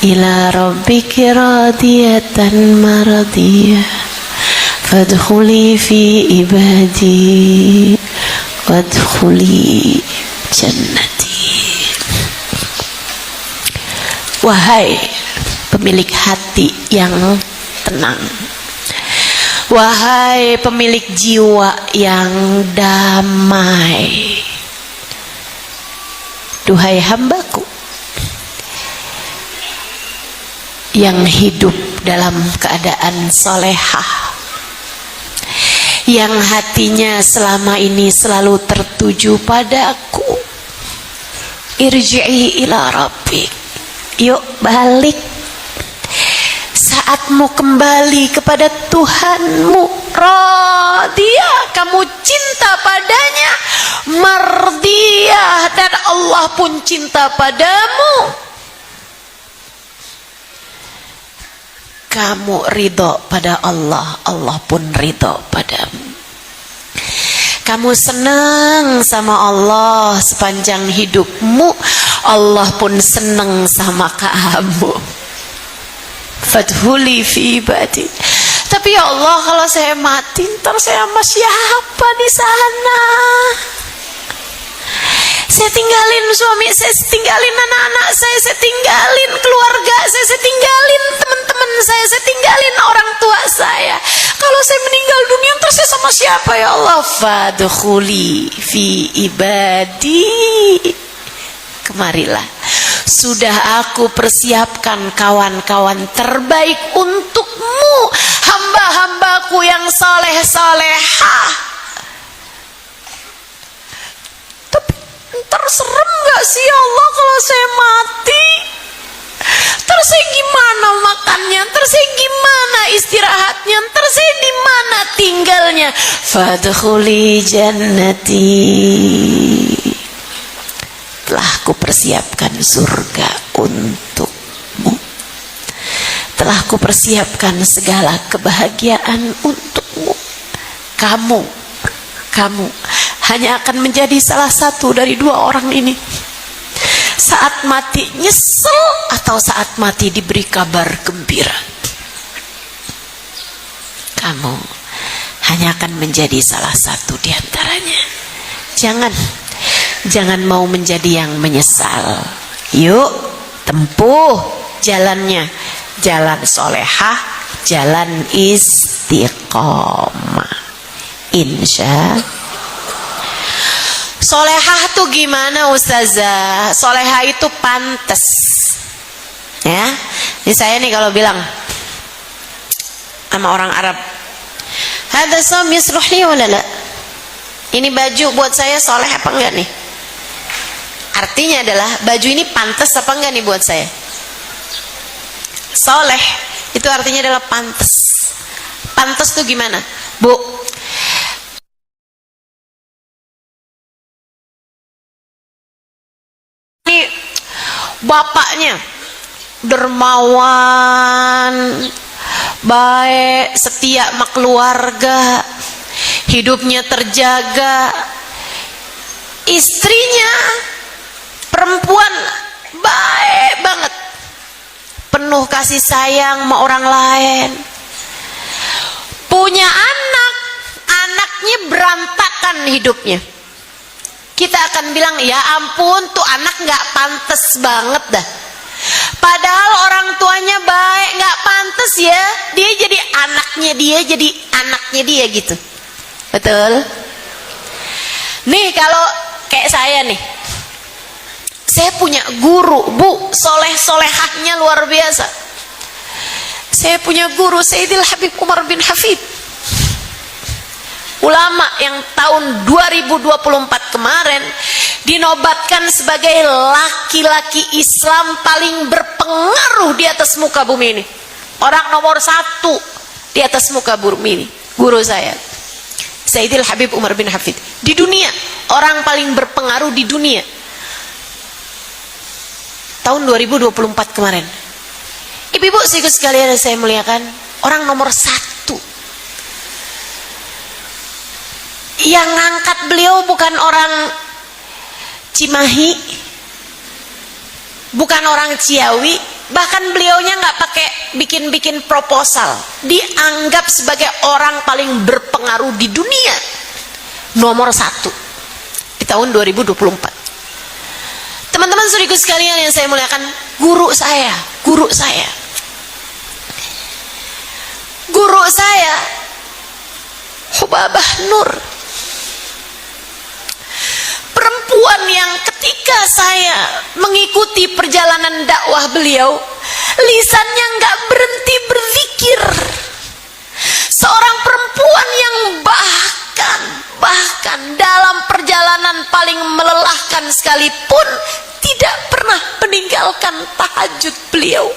ila rabbiki radiyatan maradiyah, fadkhuli fi ibadi wadkhuli jannati. Wahai pemilik hati yang tenang, wahai pemilik jiwa yang damai, duhai hambaku yang hidup dalam keadaan solehah, yang hatinya selama ini selalu tertuju padaku, irji'i ila rabbik, yuk balik, saatmu kembali kepada Tuhanmu. Radiyah, kamu cinta padanya, mardiyah, dan Allah pun cinta padamu. Kamu ridho pada Allah, Allah pun ridho padamu. Kamu senang sama Allah sepanjang hidupmu, Allah pun senang sama kamu. Fadkhuli fi ibadi. Tapi ya Allah, kalau saya mati, ntar saya sama siapa di sana? Saya tinggalin suami saya tinggalin anak-anak saya tinggalin keluarga saya tinggalin teman-teman saya tinggalin orang tua saya. Kalau saya meninggal dunia, ntar saya sama siapa ya Allah? Fadkhuli fi ibadi. Kemarilah, sudah aku persiapkan kawan-kawan terbaik untukmu, hamba-hambaku yang soleh-solehah. Tapi ntar serem gak sih ya Allah kalau saya mati? Ntar saya gimana makannya? Ntar saya gimana istirahatnya? Ntar saya di mana tinggalnya? Fadkhuli jannati. Telah kupersiapkan surga untukmu. Telah kupersiapkan segala kebahagiaan untukmu. Kamu hanya akan menjadi salah satu dari dua orang ini. Saat mati nyesel atau saat mati diberi kabar gembira. Kamu hanya akan menjadi salah satu di antaranya. Jangan mau menjadi yang menyesal. Yuk tempuh jalannya, jalan solehah, jalan istiqomah. Insya. Solehah tuh gimana Ustazah? Solehah itu pantas. Ya, ini saya nih kalau bilang sama orang Arab, hada som yasluh li wala la? Ini baju buat saya soleh apa enggak nih? Artinya adalah baju ini pantas apa enggak nih buat saya? Soleh itu artinya adalah pantas. Pantas tuh gimana, Bu? Ini bapaknya dermawan, baik, setia sama keluarga, hidupnya terjaga. Istrinya perempuan baik banget, penuh kasih sayang sama orang lain. Punya anak, anaknya berantakan hidupnya. Kita akan bilang, ya ampun tuh anak gak pantas banget dah. Padahal orang tuanya baik, nggak pantas ya dia jadi anaknya dia gitu. Betul? Nih kalau kayak saya nih, saya punya guru, Bu, solehahnya luar biasa. Saya punya guru Sayyidil Habib Umar bin Hafid, ulama yang tahun 2024 kemarin dinobatkan sebagai laki-laki Islam paling berpengaruh di atas muka bumi ini, orang nomor 1 di atas muka bumi ini. Guru saya Sayyidil Habib Umar bin Hafid di dunia, orang paling berpengaruh di dunia tahun 2024 kemarin. Ibu-ibu sekalian yang saya muliakan, orang nomor 1 yang ngangkat beliau bukan orang Cimahi, bukan orang Ciawi, bahkan beliaunya nggak pakai bikin proposal, dianggap sebagai orang paling berpengaruh di dunia, nomor 1 di tahun 2024. Teman-teman saudaraku sekalian yang saya muliakan, guru saya Hubabah Nur, perempuan yang ketika saya mengikuti perjalanan dakwah beliau, lisannya nggak berhenti berzikir. Seorang perempuan yang bahkan dalam perjalanan paling melelahkan sekalipun tidak pernah meninggalkan tahajud beliau.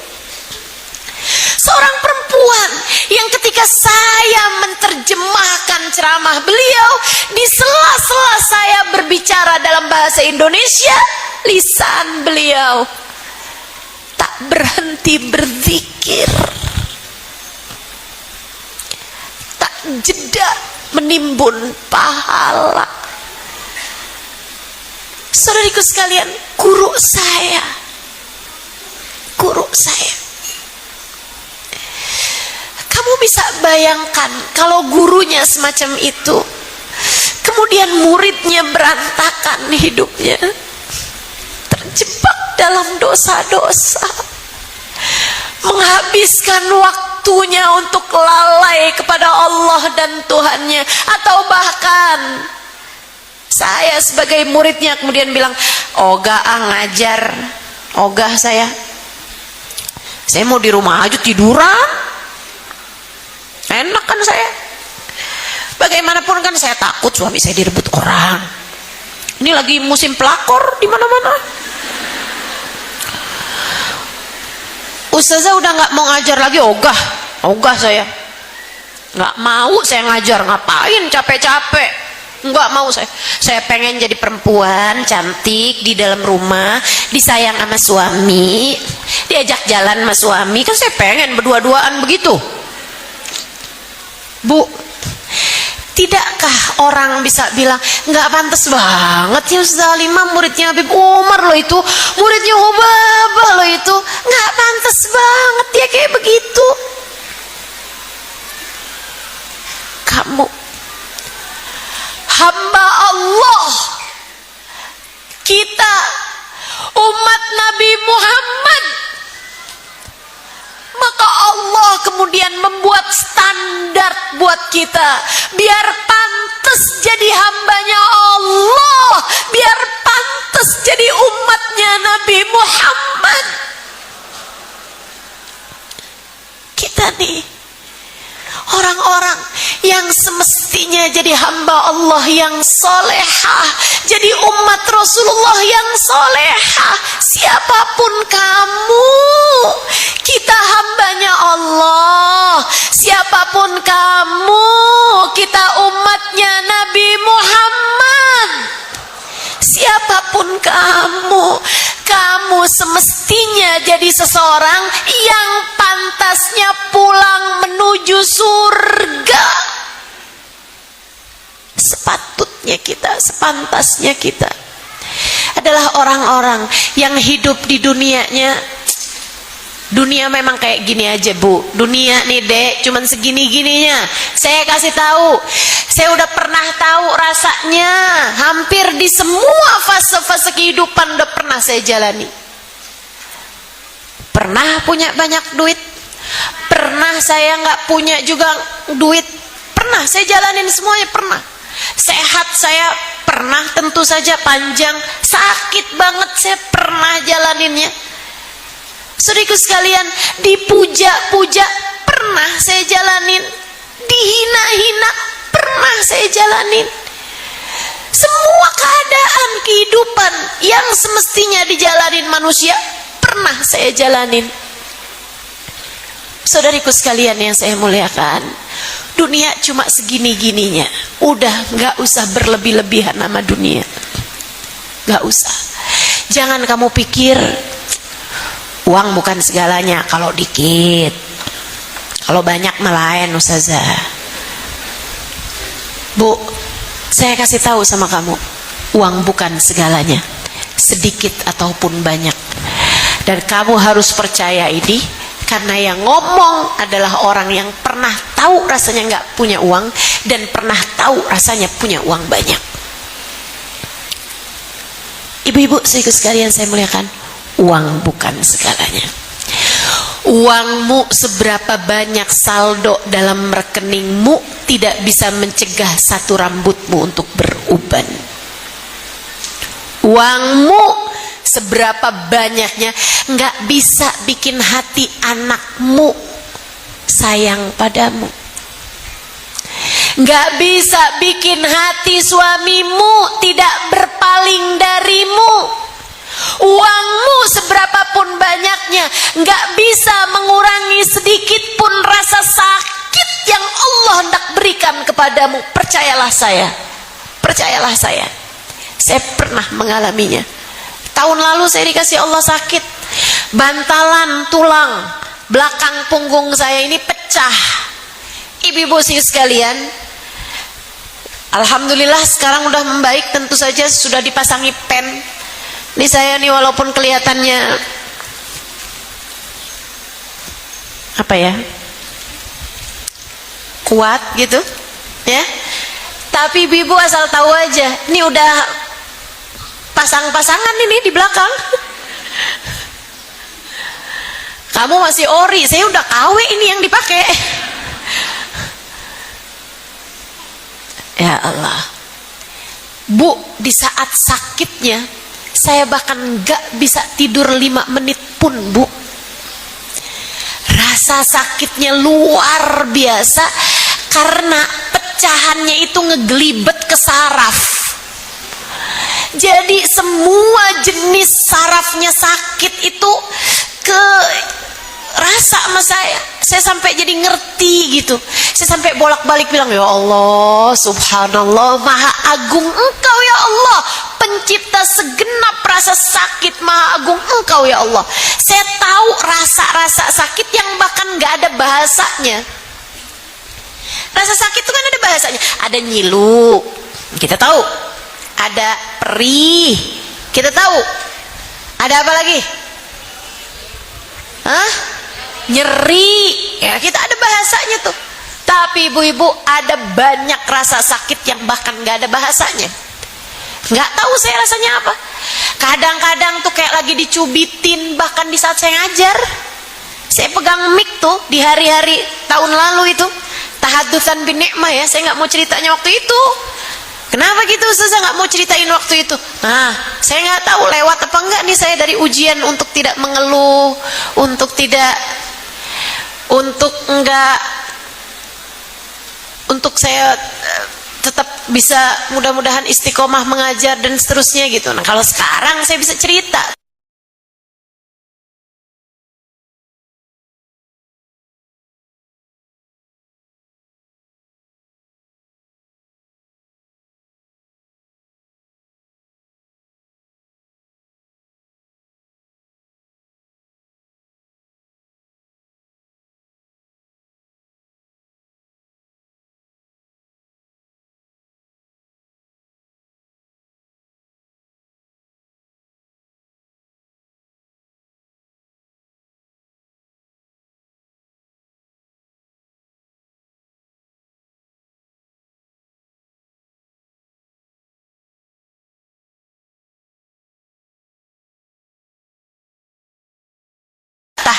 Seorang perempuan yang ketika saya menerjemahkan ceramah beliau, di sela-sela saya berbicara dalam bahasa Indonesia, lisan beliau tak berhenti berzikir, tak jeda menimbun pahala. Saudariku sekalian, guru saya kamu bisa bayangkan kalau gurunya semacam itu, kemudian muridnya berantakan hidupnya, terjebak dalam dosa-dosa, menghabiskan waktunya untuk lalai kepada Allah dan Tuhannya, atau bahkan saya sebagai muridnya kemudian bilang, ogah ngajar, ogah saya mau di rumah aja tiduran, enak kan saya. Bagaimanapun kan saya takut suami saya direbut orang. Ini lagi musim pelakor di mana-mana. Ustazah udah nggak mau ngajar lagi, ogah saya nggak mau saya ngajar, ngapain capek-capek, nggak mau saya pengen jadi perempuan cantik di dalam rumah, disayang sama suami, diajak jalan sama suami, kan saya pengen berdua-duaan begitu. Bu, tidakkah orang bisa bilang nggak pantas banget ya Ustazah Halimah muridnya Habib Umar loh itu, muridnya Hubabah loh itu, nggak pantas banget dia kayak begitu. Kamu hamba Allah, kita umat Nabi Muhammad, maka Allah kemudian membuat standar buat kita biar pantas jadi hambanya Allah, biar pantas jadi umatnya Nabi Muhammad. Kita nih orang-orang yang semestinya jadi hamba Allah yang solehah, jadi umat Rasulullah yang solehah. Siapapun kamu, kita hambanya Allah. Siapapun kamu, kita umatnya Nabi Muhammad. Siapapun kamu semestinya jadi seseorang yang pantasnya pulang menuju surga. Sepantasnya kita adalah orang-orang yang hidup di dunianya. Dunia memang kayak gini aja, Bu. Dunia nih, Dek, cuman segini-gininya. Saya kasih tahu, saya udah pernah tahu rasanya. Hampir di semua fase-fase kehidupan udah pernah saya jalani. pernah punya banyak duit, pernah saya nggak punya juga duit, pernah saya jalanin semuanya, pernah. Sehat saya pernah, tentu saja panjang. Sakit banget saya pernah jalaninnya. Saudaraku sekalian, dipuja-puja pernah saya jalanin, dihina-hina pernah saya jalanin. Semua keadaan kehidupan yang semestinya dijalanin manusia pernah saya jalanin. Saudariku sekalian yang saya muliakan, dunia cuma segini-gininya. Udah gak usah berlebih-lebihan sama dunia, gak usah. Jangan kamu pikir uang bukan segalanya. Kalau dikit, kalau banyak melayan ustazah. Bu, saya kasih tahu sama kamu, uang bukan segalanya, sedikit ataupun banyak. Dan kamu harus percaya ini, karena yang ngomong adalah orang yang pernah tahu rasanya nggak punya uang dan pernah tahu rasanya punya uang banyak. Ibu-ibu, saudaraku sekalian saya muliakan, uang bukan segalanya. Uangmu seberapa banyak saldo dalam rekeningmu tidak bisa mencegah satu rambutmu untuk beruban. Uangmu seberapa banyaknya nggak bisa bikin hati anakmu sayang padamu, nggak bisa bikin hati suamimu tidak berpaling darimu. Uangmu seberapapun banyaknya nggak bisa mengurangi sedikit pun rasa sakit yang Allah hendak berikan kepadamu. Percayalah saya, percayalah saya pernah mengalaminya. Tahun lalu saya dikasih Allah sakit, bantalan tulang belakang punggung saya ini pecah. Ibu-ibu sekalian, alhamdulillah sekarang udah membaik, tentu saja sudah dipasangi pen. Ini saya nih walaupun kelihatannya apa ya, kuat gitu ya, tapi ibu asal tahu aja, ini udah pasang-pasangan ini di belakang. Kamu masih ori, saya udah KW ini yang dipakai. Ya Allah, Bu, di saat sakitnya saya bahkan gak bisa tidur 5 menit pun, Bu. Rasa sakitnya luar biasa karena pecahannya itu ngegelibet ke saraf. Jadi semua jenis sarafnya sakit itu ke rasa sama saya sampai jadi ngerti gitu. Saya sampai bolak-balik bilang, ya Allah, subhanallah, maha agung engkau ya Allah, pencipta segenap rasa sakit, maha agung engkau ya Allah. Saya tahu rasa-rasa sakit yang bahkan gak ada bahasanya. Rasa sakit itu kan ada bahasanya, ada nyilu, kita tahu, ada perih, kita tahu, ada apa lagi? Hah? Nyeri, ya kita ada bahasanya tuh. Tapi ibu-ibu, ada banyak rasa sakit yang bahkan gak ada bahasanya. Gak tahu saya rasanya apa. Kadang-kadang tuh kayak lagi dicubitin, bahkan di saat saya ngajar. Saya pegang mic tuh di hari-hari tahun lalu itu, tahadutsan bin nikmah ya, saya gak mau ceritanya waktu itu. Kenapa gitu Ustazah nggak mau ceritain waktu itu? Nah, saya nggak tahu lewat apa enggak nih saya dari ujian untuk tidak mengeluh, untuk saya tetap bisa mudah-mudahan istiqomah mengajar dan seterusnya gitu. Nah, kalau sekarang saya bisa cerita.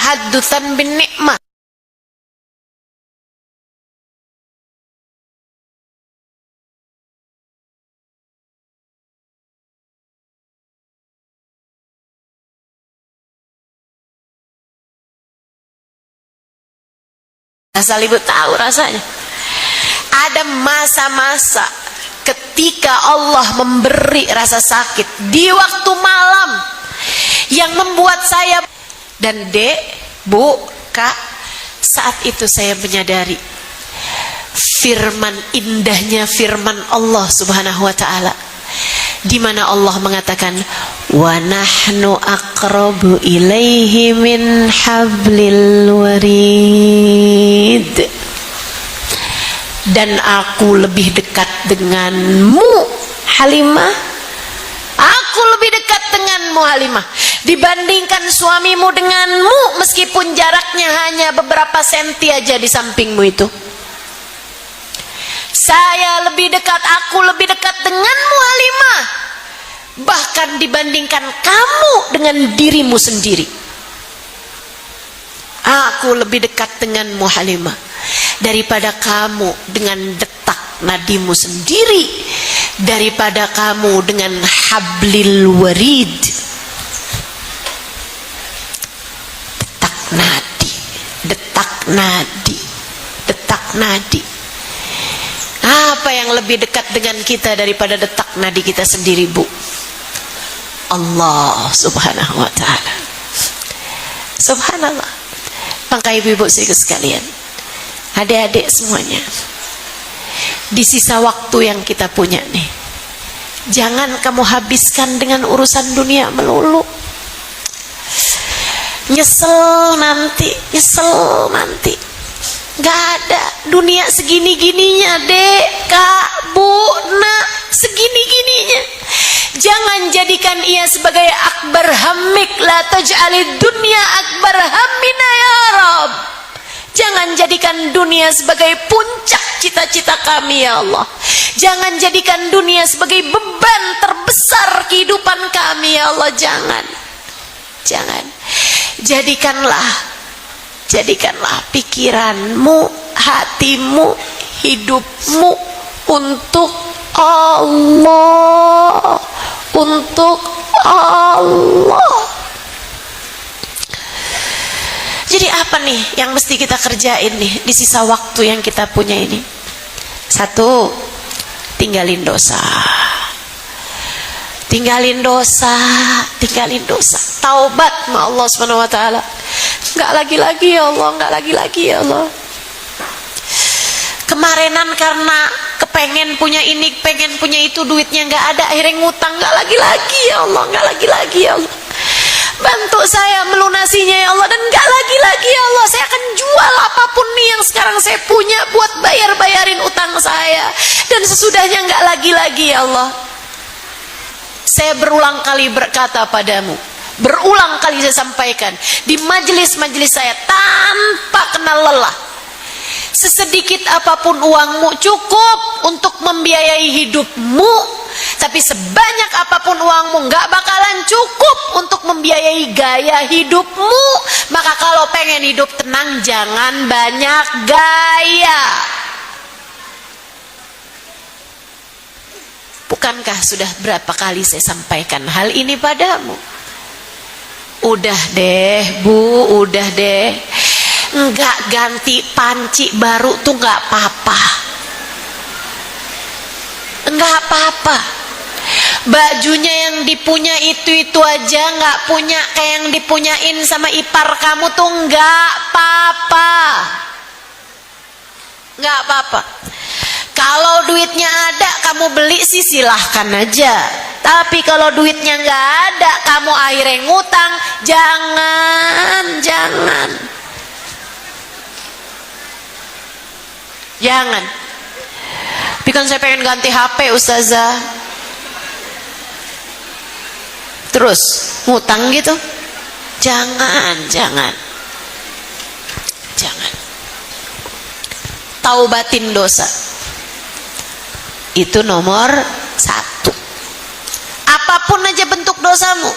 tahaddutsan bin ni'mah. Asal ibu tahu rasanya. Ada masa-masa ketika Allah memberi rasa sakit di waktu malam yang membuat saya dan dek, bu, kak, saat itu saya menyadari indahnya firman Allah Subhanahu wa taala, di mana Allah mengatakan wa nahnu aqrabu ilaihi min hablil warid, dan aku lebih dekat denganmu Halimah, aku lebih dekat denganmu Halimah dibandingkan suamimu denganmu, meskipun jaraknya hanya beberapa senti aja di sampingmu itu. Saya lebih dekat, aku lebih dekat denganmu Halimah, bahkan dibandingkan kamu dengan dirimu sendiri. Aku lebih dekat denganmu Halimah daripada kamu dengan detak nadimu sendiri, daripada kamu dengan hablil warid. Detak nadi, detak nadi, detak nadi. Apa yang lebih dekat dengan kita daripada detak nadi kita sendiri, bu? Allah Subhanahu wa ta'ala. Subhanallah. Maka ibu-ibu sekalian, adik-adik semuanya, di sisa waktu yang kita punya nih, jangan kamu habiskan dengan urusan dunia melulu. Nyesel nanti, nyesel nanti. Gak ada dunia segini-gininya, dek, kak, bu, nak, segini-gininya. Jangan jadikan ia sebagai akbar hammik, la taj'alid dunya akbar hammina ya Rabb. Jangan jadikan dunia sebagai puncak cita-cita kami ya Allah. Jangan jadikan dunia sebagai beban terbesar kehidupan kami ya Allah. Jangan. Jangan. Jadikanlah pikiranmu, hatimu, hidupmu untuk Allah, untuk Allah. Jadi apa nih yang mesti kita kerjain nih di sisa waktu yang kita punya ini? Satu, tinggalin dosa. Tinggalin dosa, tinggalin dosa. Taubat sama Allah Subhanahu wa taala. Enggak lagi-lagi ya Allah, enggak lagi-lagi ya Allah. Kemarinan karena kepengen punya ini, pengen punya itu, duitnya enggak ada, akhirnya ngutang. Enggak lagi-lagi ya Allah, enggak lagi-lagi ya Allah. Bantu saya melunasinya ya Allah, dan enggak lagi-lagi ya Allah. Saya akan jual apapun nih yang sekarang saya punya buat bayar-bayarin utang saya. Dan sesudahnya enggak lagi-lagi ya Allah. Saya berulang kali berkata padamu, berulang kali saya sampaikan di majelis-majelis saya tanpa kenal lelah, sesedikit apapun uangmu cukup untuk membiayai hidupmu, tapi sebanyak apapun uangmu nggak bakalan cukup untuk membiayai gaya hidupmu. Maka kalau pengen hidup tenang, jangan banyak gaya. Bukankah sudah berapa kali saya sampaikan hal ini padamu? Udah deh bu, udah deh. Enggak ganti panci baru tuh enggak apa-apa. Enggak apa-apa. Bajunya yang dipunya itu aja enggak punya kayak yang dipunyain sama ipar kamu tuh enggak apa-apa. Enggak apa-apa. Kalau duitnya ada kamu beli sih silahkan aja. Tapi kalau duitnya nggak ada kamu akhirnya ngutang, jangan. Tapi kan saya pengen ganti HP ustazah, terus ngutang gitu, jangan. Taubatin dosa. Itu nomor 1. Apapun aja bentuk dosamu,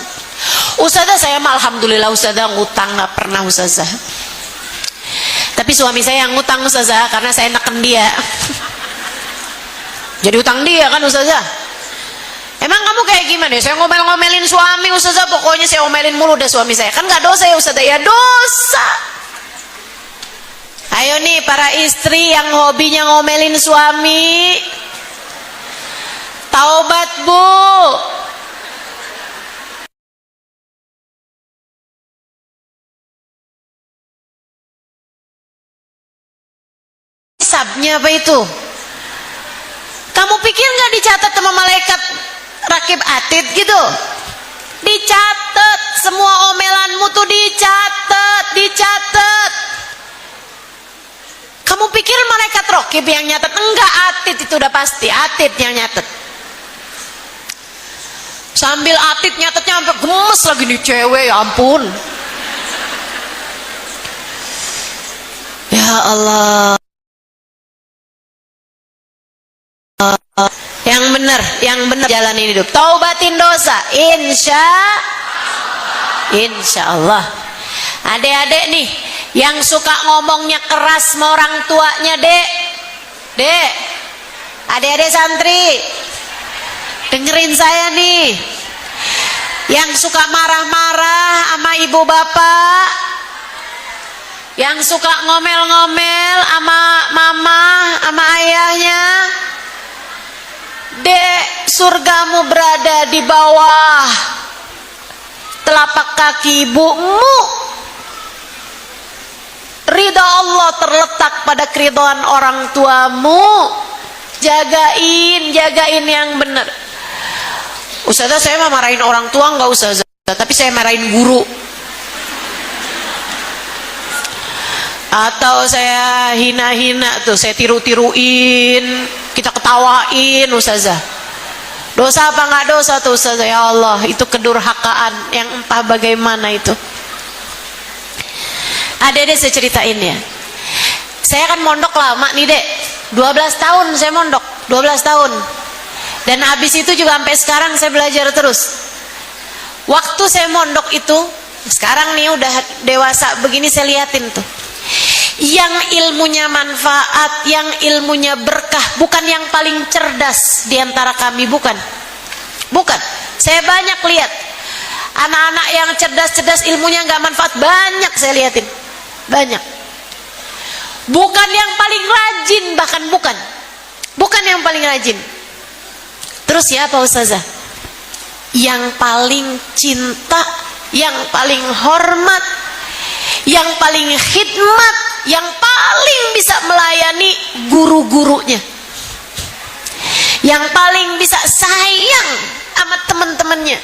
Ustazah, saya mah alhamdulillah ustazah ngutang nggak pernah ustazah. Tapi suami saya yang ngutang ustazah karena saya neken dia. Jadi utang dia kan ustazah. Emang kamu kayak gimana? Saya ngomel-ngomelin suami ustazah, pokoknya saya omelin mulu deh suami saya. Kan nggak dosa ya ustazah? Ya dosa. Ayo nih para istri yang hobinya ngomelin suami, taubat bu. Hisabnya apa itu? Kamu pikir nggak dicatat sama malaikat rakib atid gitu? Dicatat, semua omelanmu tuh dicatat. Kamu pikir malaikat rakib yang nyatet? Enggak, atid itu udah pasti, atid yang nyatet. Sambil atid nyatetnya sampai gemes lagi nih cewek, ya ampun. Ya Allah. Yang benar jalanin hidup, taubatin dosa, insya Allah. Adek-adek nih yang suka ngomongnya keras sama orang tuanya, dek, adek-adek santri, dengerin saya nih. Yang suka marah-marah sama ibu bapak, yang suka ngomel-ngomel sama mama, sama ayahnya, dek, surgamu berada di bawah telapak kaki ibumu. Ridha Allah terletak pada keridhaan orang tuamu. Jagain yang benar. Ustazah, saya mah marahin orang tua nggak ustazah, tapi saya marahin guru. Atau saya hina-hina tuh, saya tiru-tiruin, kita ketawain ustazah. Dosa apa nggak dosa tuh ustazah? Ya Allah, itu kedurhakaan yang entah bagaimana itu. Dek, saya ceritain ya. Saya kan mondok lama nih dek, 12 tahun saya mondok, 12 tahun. Dan habis itu juga sampai sekarang saya belajar terus. Waktu saya mondok itu, sekarang nih udah dewasa begini, saya liatin tuh, yang ilmunya manfaat, yang ilmunya berkah, bukan yang paling cerdas di antara kami, bukan. Saya banyak lihat anak-anak yang cerdas-cerdas, ilmunya nggak manfaat, banyak saya liatin, banyak. Bukan yang paling rajin, bahkan bukan yang paling rajin. Terus siapa ustazah? Yang paling cinta, yang paling hormat, yang paling khidmat, yang paling bisa melayani guru-gurunya, yang paling bisa sayang sama teman-temannya,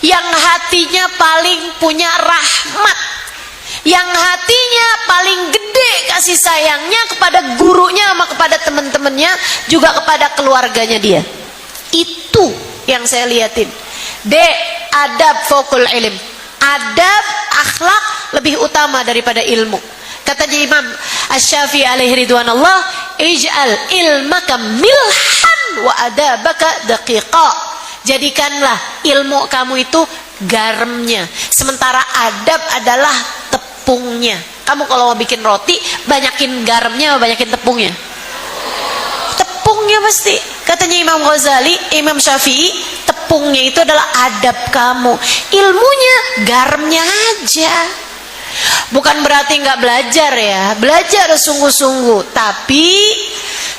yang hatinya paling punya rahmat, yang hatinya paling gede kasih sayangnya kepada gurunya sama kepada teman-temannya, juga kepada keluarganya dia. Itu yang saya liatin. Dek, adab fokul ilm, adab akhlak lebih utama daripada ilmu. Kata Imam Asy-Syafi'i alaihi ridwanullah, ij'al ilmaka milhan wa adabaka daqiqa. Jadikanlah ilmu kamu itu garamnya, sementara adab adalah tepungnya. Kamu kalau mau bikin roti, banyakin garamnya atau banyakin tepungnya? Tepungnya pasti. Katanya Imam Ghazali, Imam Syafi'i, tepungnya itu adalah adab kamu, ilmunya garamnya aja. Bukan berarti nggak belajar ya, belajar sungguh-sungguh, tapi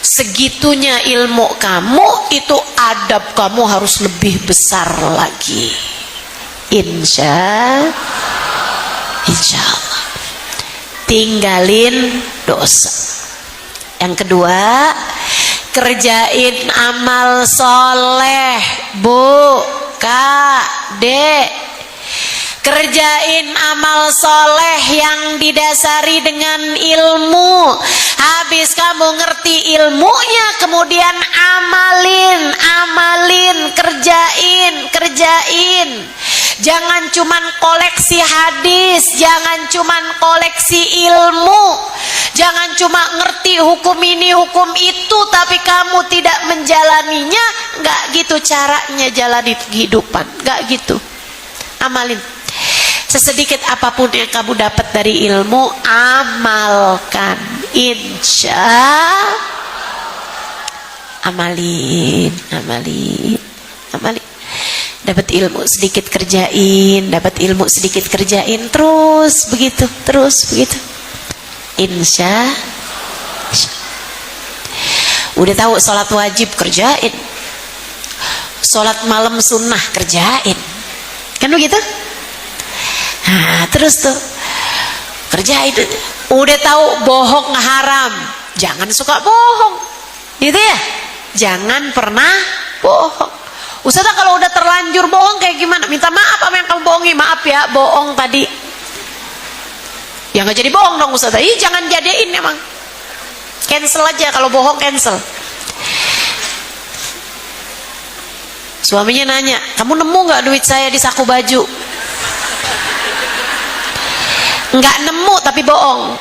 segitunya ilmu kamu itu adab kamu harus lebih besar lagi. Insya Allah. Tinggalin dosa. Yang kedua, kerjain amal soleh, bu, kak, dek. Kerjain amal soleh yang didasari dengan ilmu. Habis kamu ngerti ilmunya, kemudian amalin, kerjain. Jangan cuman koleksi hadis, jangan cuman koleksi ilmu, jangan cuma ngerti hukum ini, hukum itu, tapi kamu tidak menjalaninya. Nggak gitu caranya jalani kehidupan, nggak gitu. amalin. Sesedikit apapun yang kamu dapat dari ilmu, amalkan. Amalin. Dapat ilmu sedikit kerjain, dapat ilmu sedikit kerjain, terus begitu. Insya. Udah tahu sholat wajib, kerjain. Sholat malam sunnah, kerjain. Kan begitu? Nah, terus tuh kerjain. Udah tahu bohong haram, jangan suka bohong, gitu ya. Jangan pernah bohong. Ustazah kalau udah terlanjur bohong kayak gimana? Minta maaf apa yang kamu bohongi, maaf ya bohong tadi. Ya nggak jadi bohong dong Ustazah. Ih, jangan jadiin emang. Cancel aja kalau bohong, cancel. Suaminya nanya, kamu nemu nggak duit saya di saku baju? Nggak nemu tapi bohong.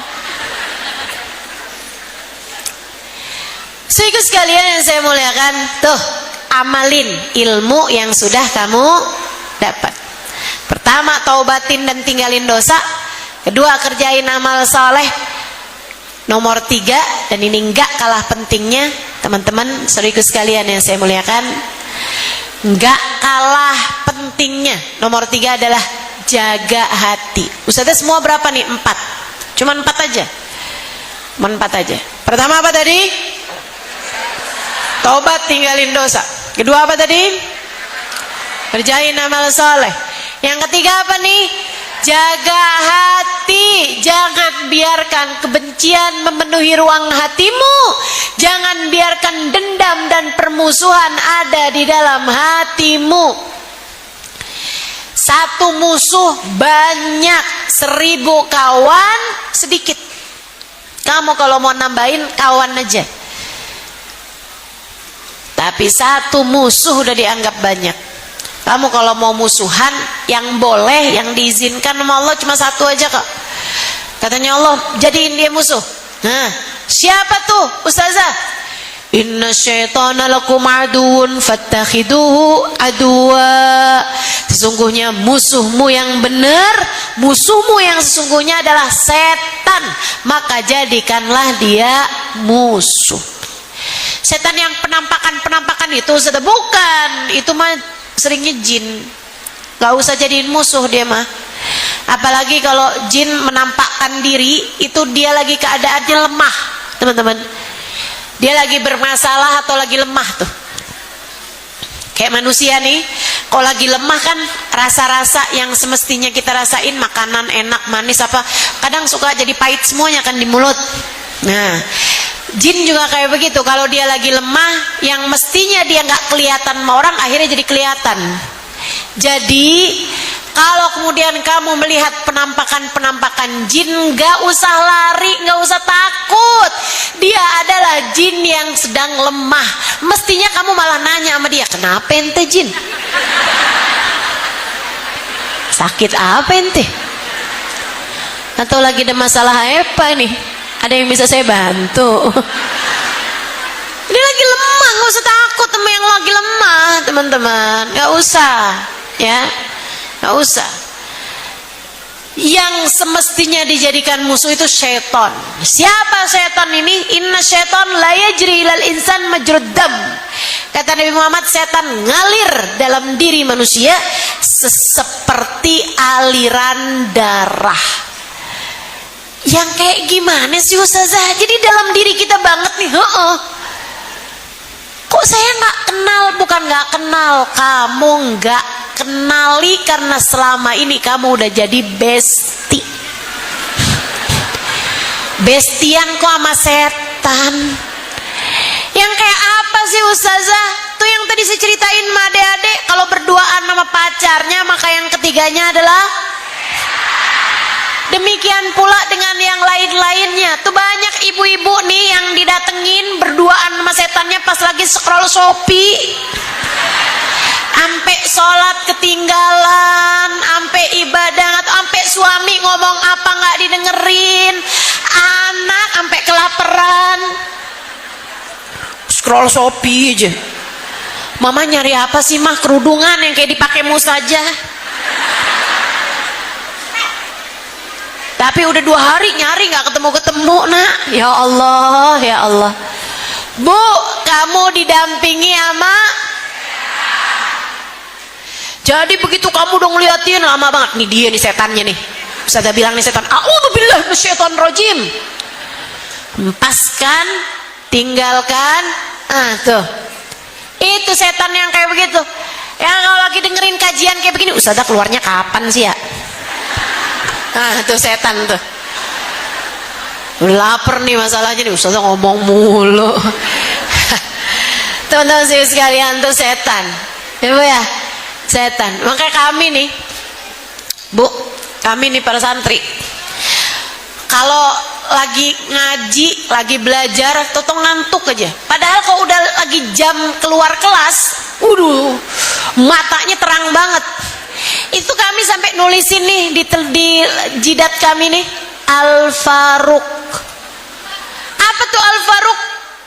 Sehingga sekalian yang saya muliakan, tuh amalin ilmu yang sudah kamu dapat. Pertama, taubatin dan tinggalin dosa. Kedua, kerjain amal soleh. Nomor 3, dan ini nggak kalah pentingnya, teman-teman, saudaraku sekalian yang saya muliakan, nggak kalah pentingnya. Nomor 3 adalah jaga hati. Ustazah semua berapa nih? 4. Cuman 4 aja. Pertama apa tadi? Taubat, tinggalin dosa. Kedua apa tadi? Kerjain amal soleh. Yang ketiga apa nih? Jaga hati. Jangan biarkan kebencian memenuhi ruang hatimu. Jangan biarkan dendam dan permusuhan ada di dalam hatimu. Satu musuh banyak, 1000 kawan sedikit. Kamu kalau mau nambahin kawan aja. Tapi satu musuh udah dianggap banyak. Kamu kalau mau musuhan, yang boleh, yang diizinkan sama Allah cuma satu aja kok. Katanya Allah, jadiin dia musuh. Nah, siapa tuh Ustazah? Inna syaitana lakum aduun fattakhiduhu aduwa. Sesungguhnya musuhmu yang benar, musuhmu yang sesungguhnya adalah setan, maka jadikanlah dia musuh. Setan yang penampakan itu sudah bukan, itu mah seringnya jin. Gak usah jadiin musuh dia mah. Apalagi kalau jin menampakkan diri, itu dia lagi keadaannya lemah, teman-teman. Dia lagi bermasalah atau lagi lemah tuh. Kayak manusia nih, kalau lagi lemah kan rasa-rasa yang semestinya kita rasain, makanan enak, manis apa, kadang suka jadi pahit semuanya kan di mulut. Nah, jin juga kayak begitu. Kalau dia lagi lemah, yang mestinya dia nggak kelihatan sama orang, akhirnya jadi kelihatan. Jadi kalau kemudian kamu melihat penampakan jin, nggak usah lari, nggak usah takut. Dia adalah jin yang sedang lemah. Mestinya kamu malah nanya sama dia, kenapa ente jin? Sakit apa ente? Atau lagi ada masalah apa nih? Ada yang bisa saya bantu? Dia lagi lemah, nggak usah takut sama yang lagi lemah, teman-teman. Nggak usah, ya. Nggak usah. Yang semestinya dijadikan musuh itu syaitan. Siapa syaitan ini? Inna syaitan la yajri ilal insan majrud dam. Kata Nabi Muhammad, setan ngalir dalam diri manusia seperti aliran darah. Yang kayak gimana sih Ustazah? Jadi dalam diri kita banget nih. Kok saya nggak kenal? Bukan nggak kenal, kamu nggak kenali karena selama ini kamu udah jadi besti. Bestian kok sama setan. Yang kayak apa sih Ustazah? Tuh yang tadi saya ceritain sama adik-adik, kalau berduaan sama pacarnya, maka yang ketiganya adalah. Demikian pula dengan yang lain-lainnya. Tuh banyak ibu-ibu nih yang didatengin berduaan sama setannya pas lagi scroll Shopee. Ampe sholat ketinggalan, ampe ibadah, atau ampe suami ngomong apa nggak didengerin, anak ampe kelaparan, scroll Shopee aja. Mama nyari apa sih mah? Kerudungan yang kayak dipakai mustajah. Tapi udah 2 hari nyari nggak ketemu-ketemu, nak. Ya Allah, ya Allah. Bu, kamu didampingi sama. Jadi begitu kamu udah ngeliatin lama banget, nih dia nih setannya nih. Ustazah bilang nih setan, a'udzubillahi minasyaitonirrajim. Hempaskan, tinggalkan. Tuh. Itu setan yang kayak begitu. Yang kalau lagi dengerin kajian kayak begini, Ustazah keluarnya kapan sih ya? Tuh setan tuh. Udah lapar nih masalahnya nih, Ustazah ngomong mulu. Teman-teman sekalian, tuh setan. Ya Bu ya? Setan. Makanya kami nih, Bu, kami nih para santri, kalau lagi ngaji, lagi belajar, toto ngantuk aja. Padahal kalau udah lagi jam keluar kelas, matanya terang banget. Itu kami sampai nulisin nih di jidat kami nih, Al-Faruq. Apa tuh Al-Faruq?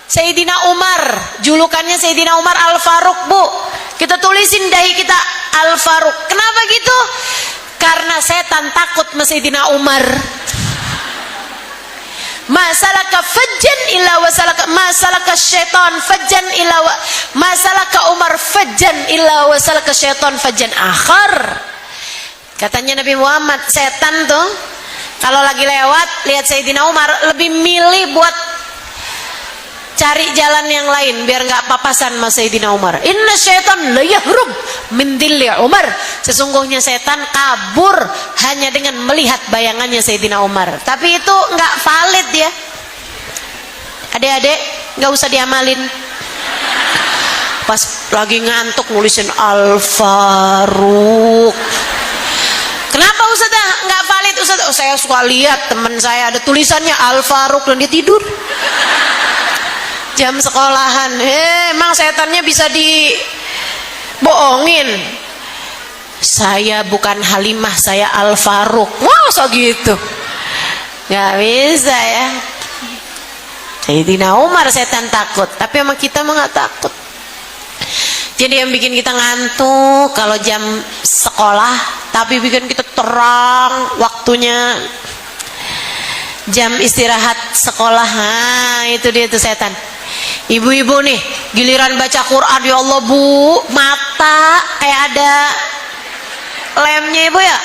Sayyidina Umar, julukannya Sayyidina Umar Al-Faruq, Bu. Kita tulisin dahi kita Al-Faruq. Kenapa gitu? Karena setan takut sama Sayyidina Umar. Masalaka fajjan illa wasalaka, masalaka syaitan fajjan illa masalaka Umar fajjan illa wasalaka syaitan fajjan akhar. Katanya Nabi Muhammad, setan tuh kalau lagi lewat lihat Sayyidina Umar lebih milih buat cari jalan yang lain biar nggak papasan sama Sayyidina Umar. Inna syaitan la yahrub min dhilli Umar. Sesungguhnya setan kabur hanya dengan melihat bayangannya Sayyidina Umar. Tapi itu nggak valid ya. Adik-adik nggak usah diamalin. Pas lagi ngantuk nulisin Al-Faruq. Kenapa Ustazah nggak valid Ustazah? Saya suka lihat teman saya ada tulisannya Al-Faruq dan dia tidur. Jam sekolahan, emang setannya bisa dibohongin. Saya bukan Halimah, saya Al-Faruq. Masa gitu? Gak bisa ya. Sayyidina Umar setan takut, tapi sama kita mah gak takut. Jadi yang bikin kita ngantuk kalau jam sekolah, tapi bikin kita terang waktunya jam istirahat sekolah. Itu dia tuh setan. Ibu-ibu nih giliran baca Quran, ya Allah Bu, mata kayak ada lemnya Ibu ya.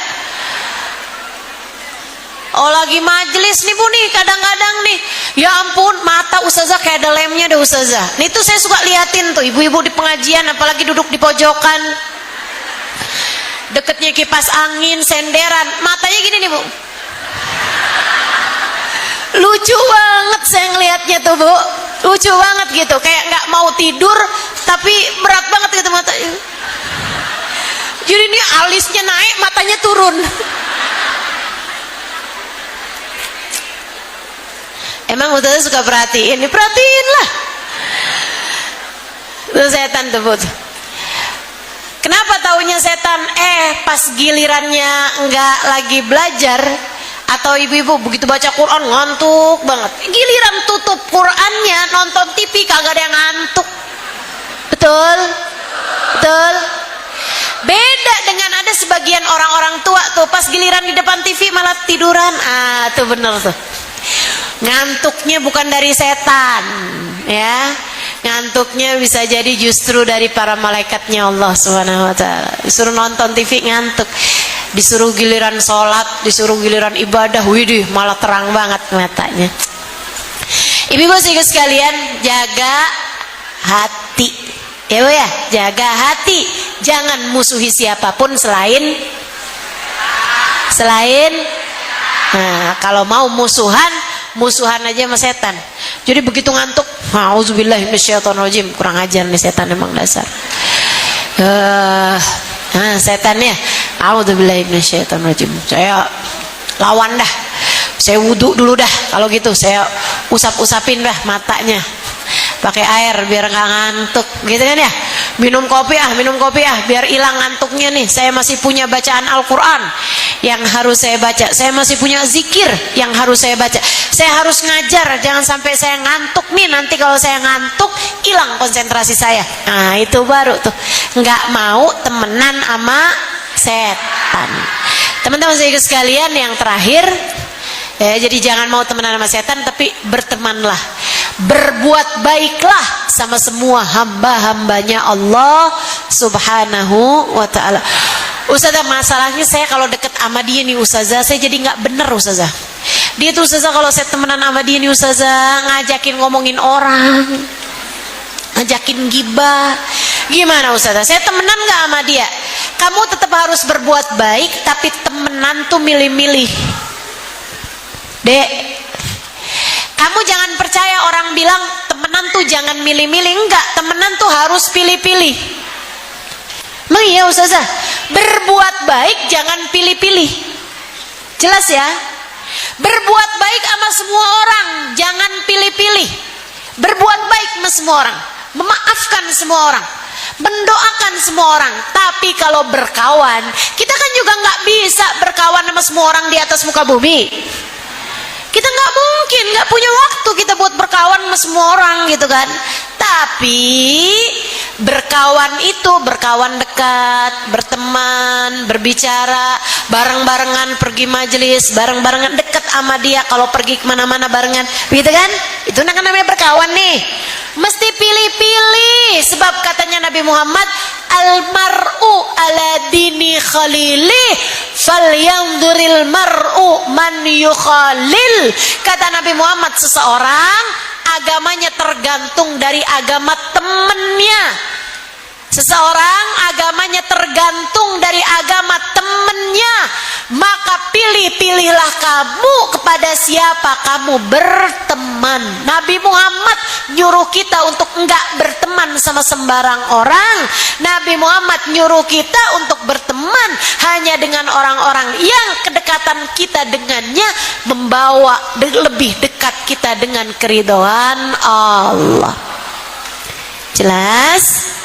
Oh lagi majelis nih Bu nih, kadang-kadang nih, ya ampun mata Ustazah kayak ada lemnya deh Ustazah. Nih tuh saya suka liatin tuh ibu-ibu di pengajian, apalagi duduk di pojokan deketnya kipas angin, senderan, matanya gini nih Bu. Lucu banget saya ngelihatnya tuh Bu, lucu banget gitu, kayak nggak mau tidur tapi berat banget gitu matanya. Jadi ini alisnya naik, matanya turun. Emang Ustazah suka perhatiin? Perhatiin lah. Itu setan tuh Bu. Kenapa taunya setan? Pas gilirannya nggak lagi belajar, atau ibu-ibu begitu baca Quran ngantuk banget, giliran tutup Qurannya nonton TV kagak ada yang ngantuk. Betul? Betul? Beda dengan ada sebagian orang-orang tua tuh pas giliran di depan TV malah tiduran. Tuh bener tuh. Ngantuknya bukan dari setan ya. Ngantuknya bisa jadi justru dari para malaikatnya Allah Subhanahu wa taala. Disuruh nonton TV ngantuk. Disuruh giliran sholat, disuruh giliran ibadah, widih malah terang banget matanya. Ibu-ibu sekalian, jaga hati ya Bu ya, jaga hati, jangan musuhi siapapun selain kalau mau musuhan aja sama setan. Jadi begitu ngantuk, auzubillahi minasyaitonirrajim, kurang ajar nih setan emang dasar. Setannya, auzubillahi minasyaitonirrajim. Saya lawan dah. Saya wudhu dulu dah. Kalau gitu saya usap-usapin dah matanya pakai air biar nggak ngantuk, gitu kan ya. Minum kopi biar hilang ngantuknya nih. Saya masih punya bacaan Al-Quran yang harus saya baca. Saya masih punya zikir yang harus saya baca. Saya harus ngajar, jangan sampai saya ngantuk nih. Nanti kalau saya ngantuk hilang konsentrasi saya. Nah itu baru tuh nggak mau temenan sama setan. Teman-teman saya sekalian, yang terakhir, Ya, jadi jangan mau temenan sama setan, tapi bertemanlah, berbuat baiklah sama semua hamba-hambanya Allah Subhanahu wa ta'ala. Ustazah, masalahnya saya kalau deket sama dia nih Ustazah, saya jadi nggak bener Ustazah. Dia tuh Ustazah kalau saya temenan sama dia nih Ustazah, ngajakin ngomongin orang, ngajakin gibah. Gimana Ustazah? Saya temenan nggak sama dia? Kamu tetap harus berbuat baik, tapi temenan tuh milih-milih. Dek, kamu jangan percaya orang bilang temenan tuh jangan milih-milih. Enggak, temenan tuh harus pilih-pilih. Emang iya Ustazah? Berbuat baik jangan pilih-pilih. Jelas ya? Berbuat baik sama semua orang, jangan pilih-pilih. Berbuat baik sama semua orang, memaafkan semua orang, mendoakan semua orang. Tapi kalau berkawan, kita kan juga nggak bisa berkawan sama semua orang di atas muka bumi. Kita nggak mungkin, nggak punya waktu kita buat berkawan sama semua orang gitu kan. Tapi berkawan itu berkawan dekat, berteman, berbicara, bareng-barengan pergi majelis, bareng-barengan dekat sama dia, kalau pergi kemana-mana barengan, gitu kan? Itu namanya berkawan nih. Mesti pilih-pilih, sebab katanya Nabi Muhammad, almar'u ala dini khalili falyanzuril mar'u man yukhalil. Kata Nabi Muhammad, seseorang agamanya tergantung dari agama temennya. Seseorang agamanya tergantung dari agama temennya. Maka pilih-pilihlah kamu kepada siapa kamu berteman. Nabi Muhammad nyuruh kita untuk enggak berteman sama sembarang orang. Nabi Muhammad nyuruh kita untuk berteman hanya dengan orang-orang yang kedekatan kita dengannya membawa lebih dekat kita dengan keridhaan Allah. Jelas?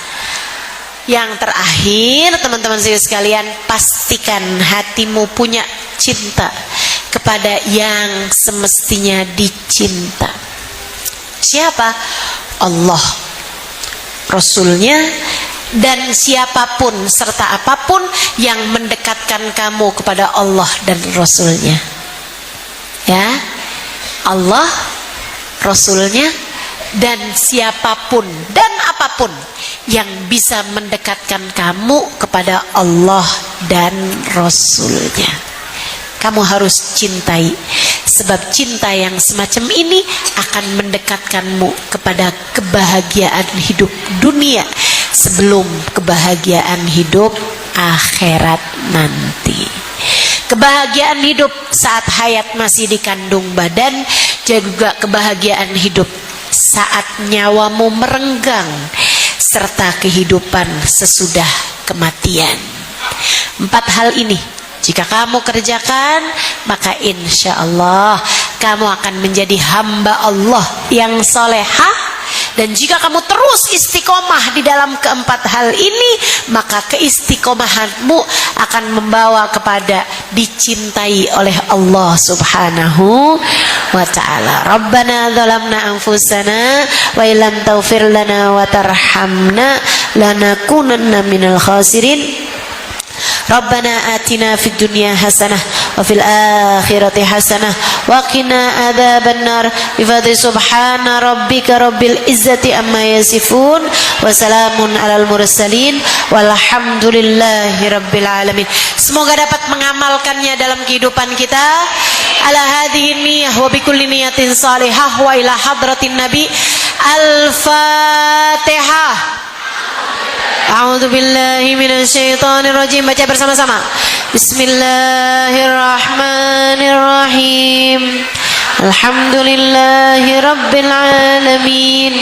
Yang terakhir, teman-teman sekalian, pastikan hatimu punya cinta kepada yang semestinya dicinta. Siapa? Allah, Rasulnya, dan siapapun serta apapun yang mendekatkan kamu kepada Allah dan Rasulnya. Ya, Allah, Rasulnya, dan siapapun dan apapun yang bisa mendekatkan kamu kepada Allah dan Rasulnya, kamu harus cintai. Sebab cinta yang semacam ini akan mendekatkanmu kepada kebahagiaan hidup dunia sebelum kebahagiaan hidup akhirat nanti. Kebahagiaan hidup saat hayat masih dikandung badan, juga kebahagiaan hidup saat nyawamu merenggang, serta kehidupan sesudah kematian. 4 hal ini jika kamu kerjakan, maka insya Allah kamu akan menjadi hamba Allah yang solehah. Dan jika kamu terus istiqomah di dalam keempat hal ini, maka keistiqomahanmu akan membawa kepada dicintai oleh Allah Subhanahu wa ta'ala. Rabbana zalamna anfusana wa illam taghfir lana wa tarhamna lanakunanna minal khasirin. Rabbana atina fid dunya hasanah wa fil akhirati hasanah wa qina adzabannar. Bi fadli subhana rabbika rabbil izzati amma yasifun wa salamun alal mursalin walhamdulillahi rabbil alamin. Semoga dapat mengamalkannya dalam kehidupan kita. Ala hadhihi niyyah wa bi kulli niyatin salihah wa ila hadratin nabi. Al-Fatihah. A'udzu billahi minasyaitonir rajim. Baca bersama-sama. Bismillahirrahmanirrahim. Alhamdulillahi rabbil alamin.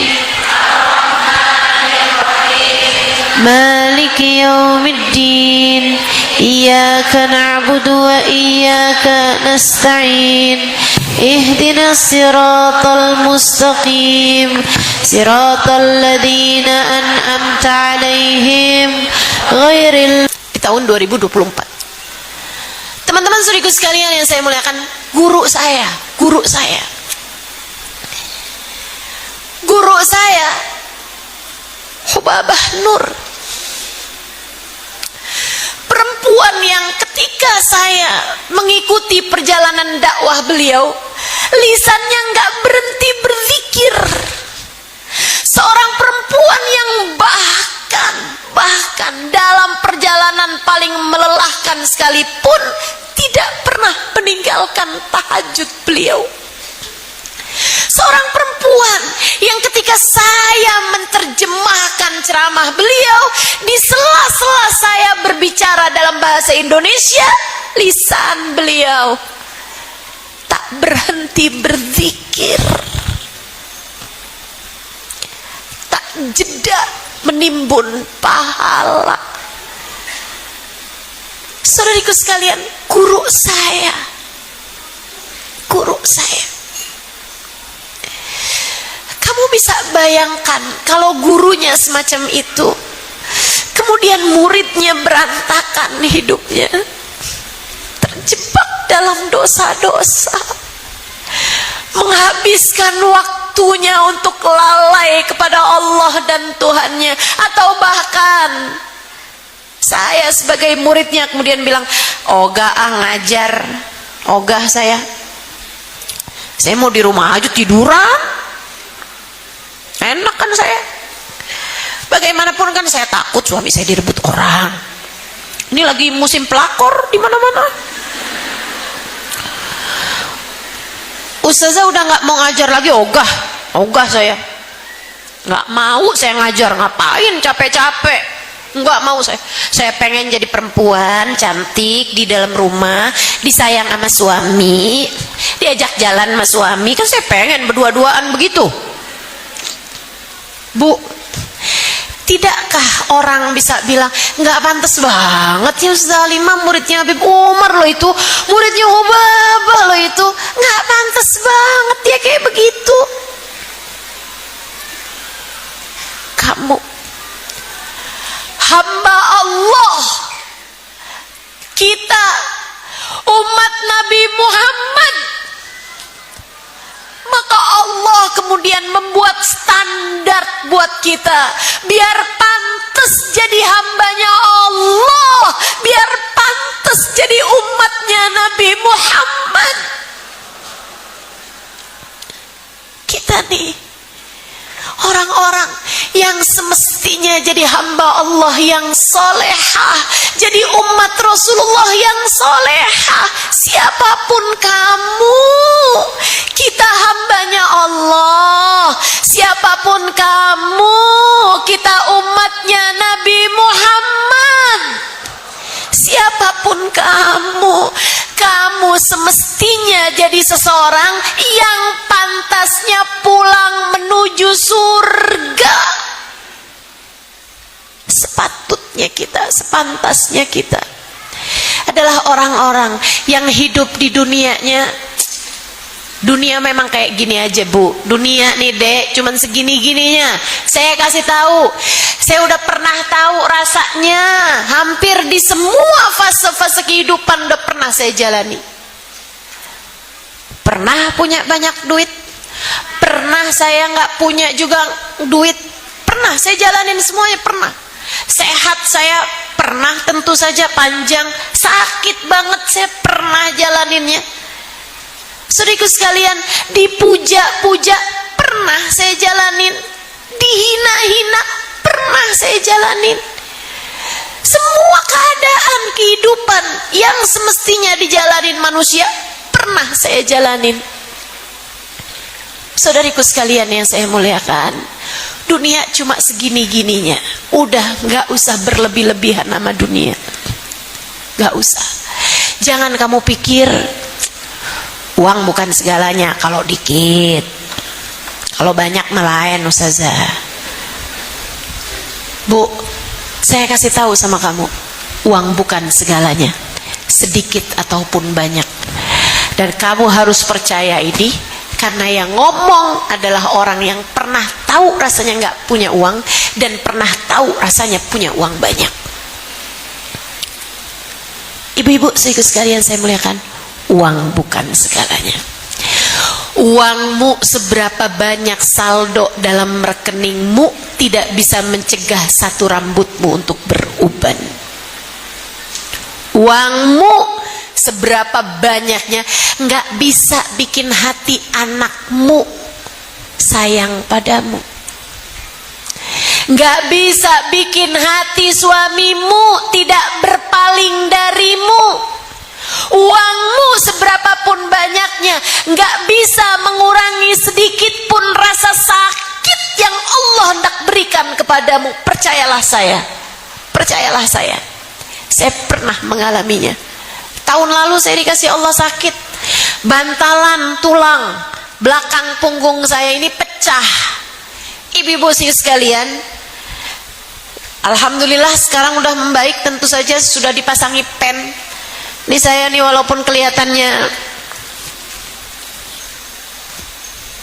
Maliki yaumiddin. Iyyaka na'budu wa iyyaka nasta'in. Ihdinas siratal mustaqim, siratal ladzina an'amta 'alaihim ghairil. Di tahun 2024. Teman-teman saudaraku sekalian yang saya muliakan, guru saya Hubabah Nur, perempuan perempuan yang ketika saya mengikuti perjalanan dakwah beliau, lisannya nggak berhenti berzikir. Seorang perempuan yang bahkan dalam perjalanan paling melelahkan sekalipun tidak pernah meninggalkan tahajud beliau. Seorang perempuan yang ketika saya menerjemahkan ceramah beliau, di sela-sela saya berbicara dalam bahasa Indonesia, lisan beliau tak berhenti berzikir, tak jeda menimbun pahala. Saudariku sekalian, guru saya, kamu bisa bayangkan kalau gurunya semacam itu, kemudian muridnya berantakan hidupnya, terjebak dalam dosa-dosa, menghabiskan waktunya untuk lalai kepada Allah dan Tuhannya, atau bahkan saya sebagai muridnya kemudian bilang, ogah ngajar, ogah saya mau di rumah aja tiduran, enak kan saya. Bagaimanapun kan saya takut suami saya direbut orang. Ini lagi musim pelakor di mana-mana. Ustazah udah nggak mau ngajar lagi, ogah saya nggak mau saya ngajar, ngapain capek-capek, nggak mau saya pengen jadi perempuan cantik di dalam rumah, disayang sama suami, diajak jalan sama suami, kan saya pengen berdua-duaan begitu. Bu, tidakkah orang bisa bilang nggak pantas banget ya Ustazah Halimah muridnya Habib Umar loh itu, muridnya Ubabah loh itu, nggak pantas banget ya kayak begitu. Kamu hamba Allah, kita umat Nabi Muhammad, maka Allah kemudian membuat standar buat kita biar pantas jadi hambanya Allah, biar pantas jadi umatnya Nabi Muhammad. Kita nih orang-orang yang semestinya jadi hamba Allah yang solehah, jadi umat Rasulullah yang solehah. Siapapun kamu, kita hambanya Allah. Siapapun kamu, kita umatnya Nabi Muhammad. Siapapun kamu semestinya jadi seseorang yang pantasnya pulang menuju surga. Sepantasnya kita adalah orang-orang yang hidup di dunianya. Dunia memang kayak gini aja, Bu. Dunia nih, Dek, cuman segini-gininya. Saya kasih tahu, saya udah pernah tahu rasanya. Hampir di semua fase-fase kehidupan udah pernah saya jalani. Pernah punya banyak duit, pernah saya nggak punya juga duit, pernah saya jalanin semuanya, pernah. Sehat saya pernah tentu saja panjang, sakit banget saya pernah jalaninnya. Saudaraku sekalian, dipuja-puja pernah saya jalanin, dihina-hina pernah saya jalanin. Semua keadaan kehidupan yang semestinya dijalanin manusia pernah saya jalanin. Saudariku sekalian yang saya muliakan, dunia cuma segini-gininya. Udah gak usah berlebih-lebihan sama dunia, gak usah. Jangan kamu pikir uang bukan segalanya. Kalau dikit, kalau banyak melayan Ustazah. Bu, saya kasih tahu sama kamu, uang bukan segalanya, sedikit ataupun banyak. Dan kamu harus percaya ini, karena yang ngomong adalah orang yang pernah tahu rasanya nggak punya uang dan pernah tahu rasanya punya uang banyak. Ibu-ibu, saudaraku sekalian saya muliakan, uang bukan segalanya. Uangmu seberapa banyak saldo dalam rekeningmu tidak bisa mencegah satu rambutmu untuk beruban. Uangmu seberapa banyaknya nggak bisa bikin hati anakmu sayang padamu. Nggak bisa bikin hati suamimu tidak berpaling darimu. Uangmu seberapapun banyaknya nggak bisa mengurangi sedikit pun rasa sakit yang Allah hendak berikan kepadamu. Percayalah saya. Percayalah saya. Saya pernah mengalaminya. Tahun lalu saya dikasih Allah sakit. Bantalan tulang belakang punggung saya ini pecah. Ibu-ibu sekalian, alhamdulillah sekarang udah membaik, tentu saja sudah dipasangi pen. Ini saya nih walaupun kelihatannya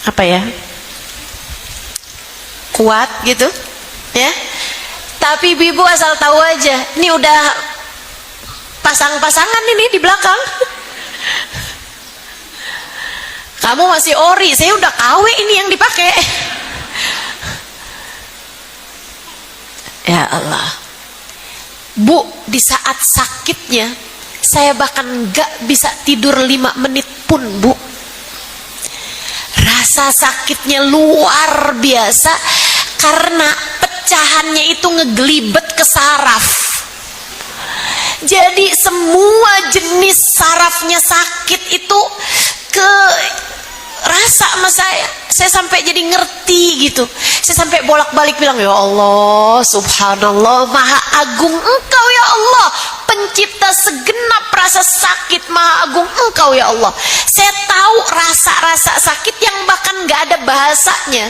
apa ya, kuat gitu ya, tapi ibu-ibu asal tahu aja, ini udah pasang-pasangan ini di belakang. Kamu masih ori, saya udah KW ini yang dipakai. Ya Allah, Bu, di saat sakitnya saya bahkan gak bisa tidur 5 menit pun, Bu. Rasa sakitnya luar biasa karena pecahannya itu ngegelibet ke saraf. Jadi semua jenis sarafnya sakit itu ke rasa sama saya sampai jadi ngerti gitu. Saya sampai bolak-balik bilang, ya Allah, subhanallah, maha agung engkau ya Allah, pencipta segenap rasa sakit, maha agung engkau ya Allah. Saya tahu rasa-rasa sakit yang bahkan gak ada bahasanya.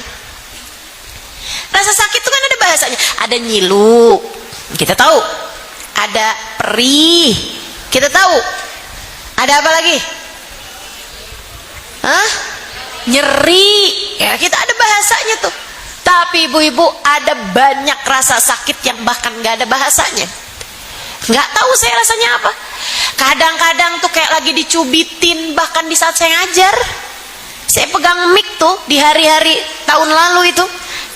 Rasa sakit itu kan ada bahasanya. Ada nyilu, kita tahu. Ada perih, kita tahu. Ada apa lagi? Hah? Nyeri, ya kita ada bahasanya tuh. Tapi ibu-ibu, ada banyak rasa sakit yang bahkan gak ada bahasanya. Gak tahu saya rasanya apa. Kadang-kadang tuh kayak lagi dicubitin, bahkan di saat saya ngajar. Saya pegang mic tuh di hari-hari tahun lalu itu,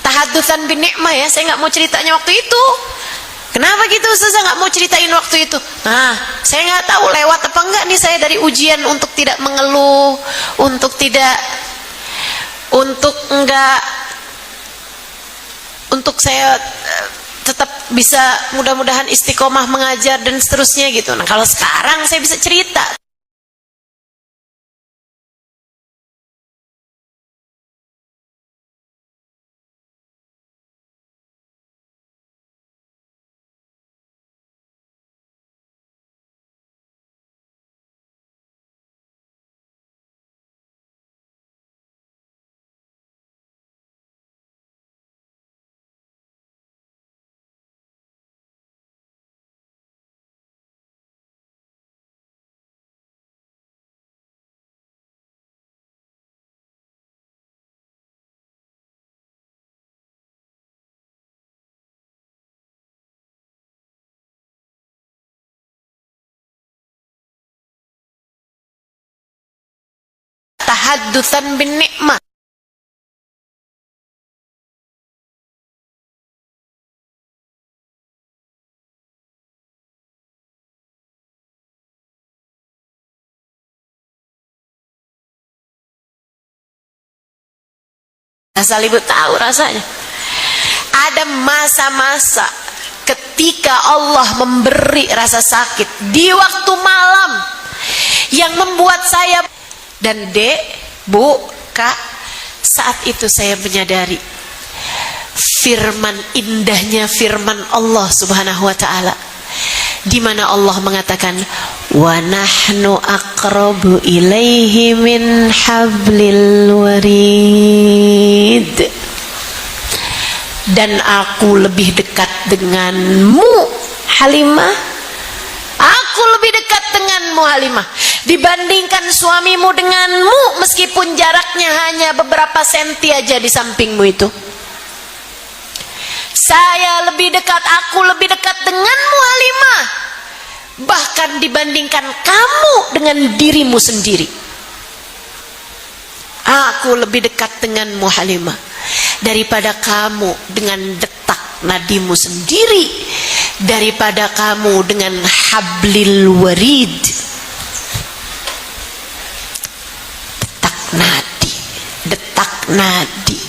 tahadutsan bin nikmah ya, saya gak mau ceritanya waktu itu. Kenapa gitu Ustazah gak mau ceritain waktu itu? Nah, saya gak tahu lewat apa enggak nih saya dari ujian untuk tidak mengeluh, untuk saya tetap bisa mudah-mudahan istiqomah mengajar dan seterusnya gitu. Nah, kalau sekarang saya bisa cerita. Tahadutsan bin nikmah. Asal ibu tahu rasanya. Ada masa-masa ketika Allah memberi rasa sakit di waktu malam yang membuat saya dan Dek, Bu, Kak, saat itu saya menyadari indahnya firman Allah Subhanahu wa taala, di mana Allah mengatakan, wa nahnu aqrabu ilaihi min hablil warid. Dan aku lebih dekat denganmu, Halimah. Aku lebih dekat denganmu, Halimah, dibandingkan suamimu denganmu, meskipun jaraknya hanya beberapa senti aja di sampingmu itu. Saya lebih dekat, aku lebih dekat denganmu, Halimah, bahkan dibandingkan kamu dengan dirimu sendiri. Aku lebih dekat denganmu, Halimah, daripada kamu dengan detak nadimu sendiri, daripada kamu dengan hablil warid. Detak nadi, detak nadi,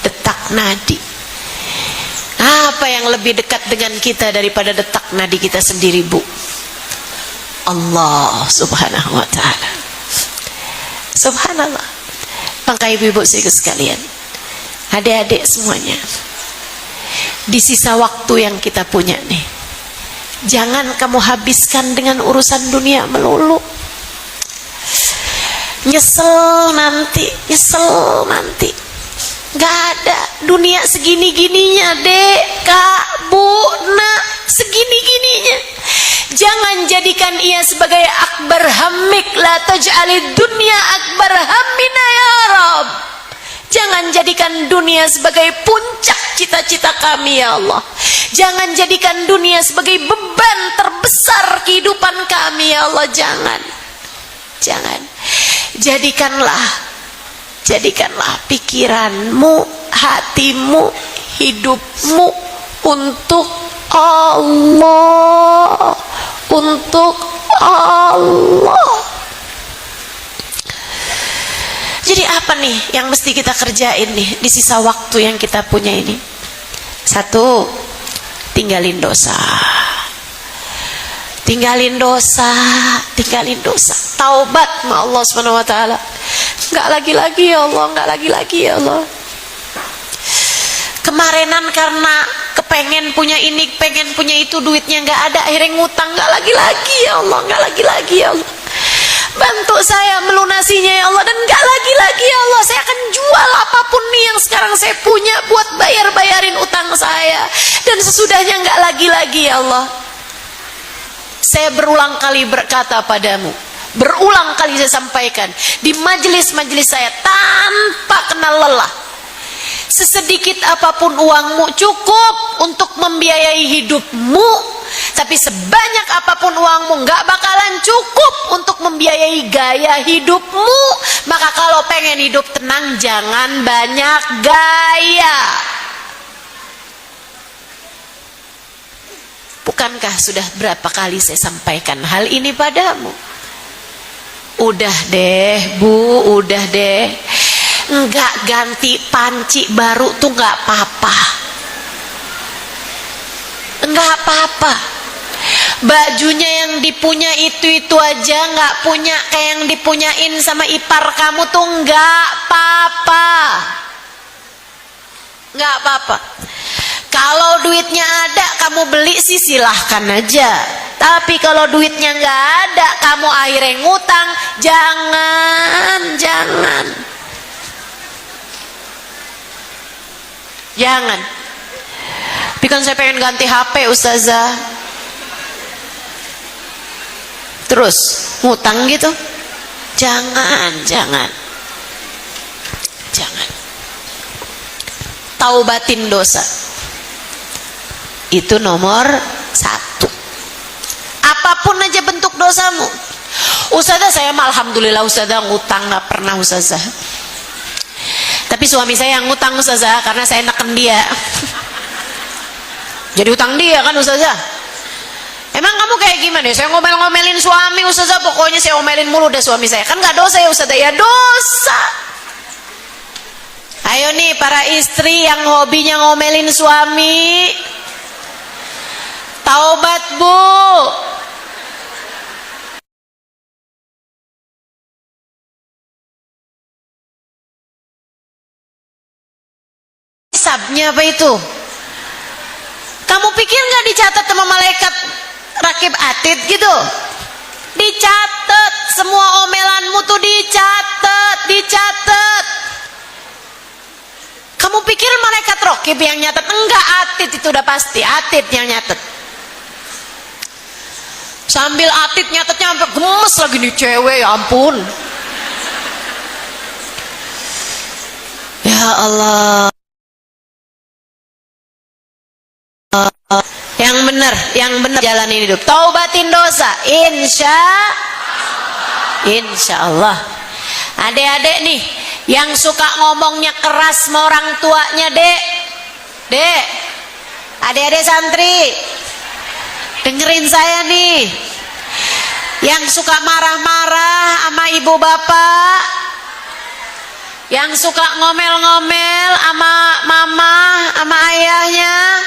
detak nadi. Apa yang lebih dekat dengan kita daripada detak nadi kita sendiri, Bu? Allah subhanahu wa ta'ala. Subhanallah. Maka ibu-ibu sekalian, adik-adik semuanya, di sisa waktu yang kita punya nih, jangan kamu habiskan dengan urusan dunia melulu. Nyesel nanti, nyesel nanti. Gak ada dunia segini-gininya, dek, kak, bu, nak, segini-gininya. Jangan jadikan ia sebagai akbar hammik, la taj'alid dunya akbar hammina ya Rabb. Jangan jadikan dunia sebagai puncak cita-cita kami ya Allah. Jangan jadikan dunia sebagai beban terbesar kehidupan kami ya Allah. Jangan. Jangan. Jadikanlah pikiranmu, hatimu, hidupmu untuk Allah. Untuk Allah. Jadi apa nih yang mesti kita kerjain nih di sisa waktu yang kita punya ini? Satu, tinggalin dosa. Tinggalin dosa, tinggalin dosa. Taubat sama Allah Subhanahu wa taala. Enggak lagi-lagi ya Allah, enggak lagi-lagi ya Allah. Kemarinan karena kepengen punya ini, pengen punya itu, duitnya enggak ada, akhirnya ngutang. Enggak lagi-lagi ya Allah, enggak lagi-lagi ya Allah. Bantu saya melunasinya ya Allah. Dan enggak lagi-lagi ya Allah, saya akan jual apapun nih yang sekarang saya punya buat bayarin utang saya. Dan sesudahnya enggak lagi-lagi ya Allah. Saya berulang kali berkata padamu, berulang kali saya sampaikan di majelis-majelis saya tanpa kenal lelah, sesedikit apapun uangmu cukup untuk membiayai hidupmu, tapi sebanyak apapun uangmu nggak bakalan cukup untuk membiayai gaya hidupmu. Maka kalau pengen hidup tenang, jangan banyak gaya. Bukankah sudah berapa kali saya sampaikan hal ini padamu? Udah deh Bu, udah deh. Enggak ganti panci baru tuh enggak apa-apa. Enggak apa-apa. Bajunya yang dipunya itu aja enggak punya kayak yang dipunyain sama ipar kamu tuh enggak apa-apa. Enggak apa-apa. Kalau duitnya ada kamu beli sih silahkan aja. Tapi kalau duitnya nggak ada kamu akhirnya ngutang, jangan. Tapi kan saya pengen ganti HP Ustazah. Terus ngutang gitu? Jangan. Taubatin dosa. Itu nomor 1. Apapun aja bentuk dosamu. Ustazah, saya mah alhamdulillah Ustazah ngutang nggak pernah Ustazah. Tapi suami saya yang ngutang Ustazah karena saya neken dia. Jadi utang dia kan Ustazah. Emang kamu kayak gimana? Saya ngomel-ngomelin suami Ustazah, pokoknya saya omelin mulu deh suami saya. Kan nggak dosa ya Ustazah? Ya dosa. Ayo nih para istri yang hobinya ngomelin suami, taubat Bu. Hisabnya apa itu? Kamu pikir nggak dicatat sama malaikat rakib atid gitu? Dicatat, semua omelanmu tuh dicatat. Kamu pikir malaikat rakib yang nyatet? Enggak, atid itu udah pasti, atid yang nyatet. Sambil atid nyatetnya sampai gemes lagi nih cewek, ya ampun. Ya Allah. Yang benar jalanin hidup. Taubatin dosa. Insya Allah. Adik-adik nih yang suka ngomongnya keras sama orang tuanya, dek. Adik-adik santri. dengerin saya nih. Yang suka marah-marah sama ibu bapak, yang suka ngomel-ngomel sama mama, sama ayahnya,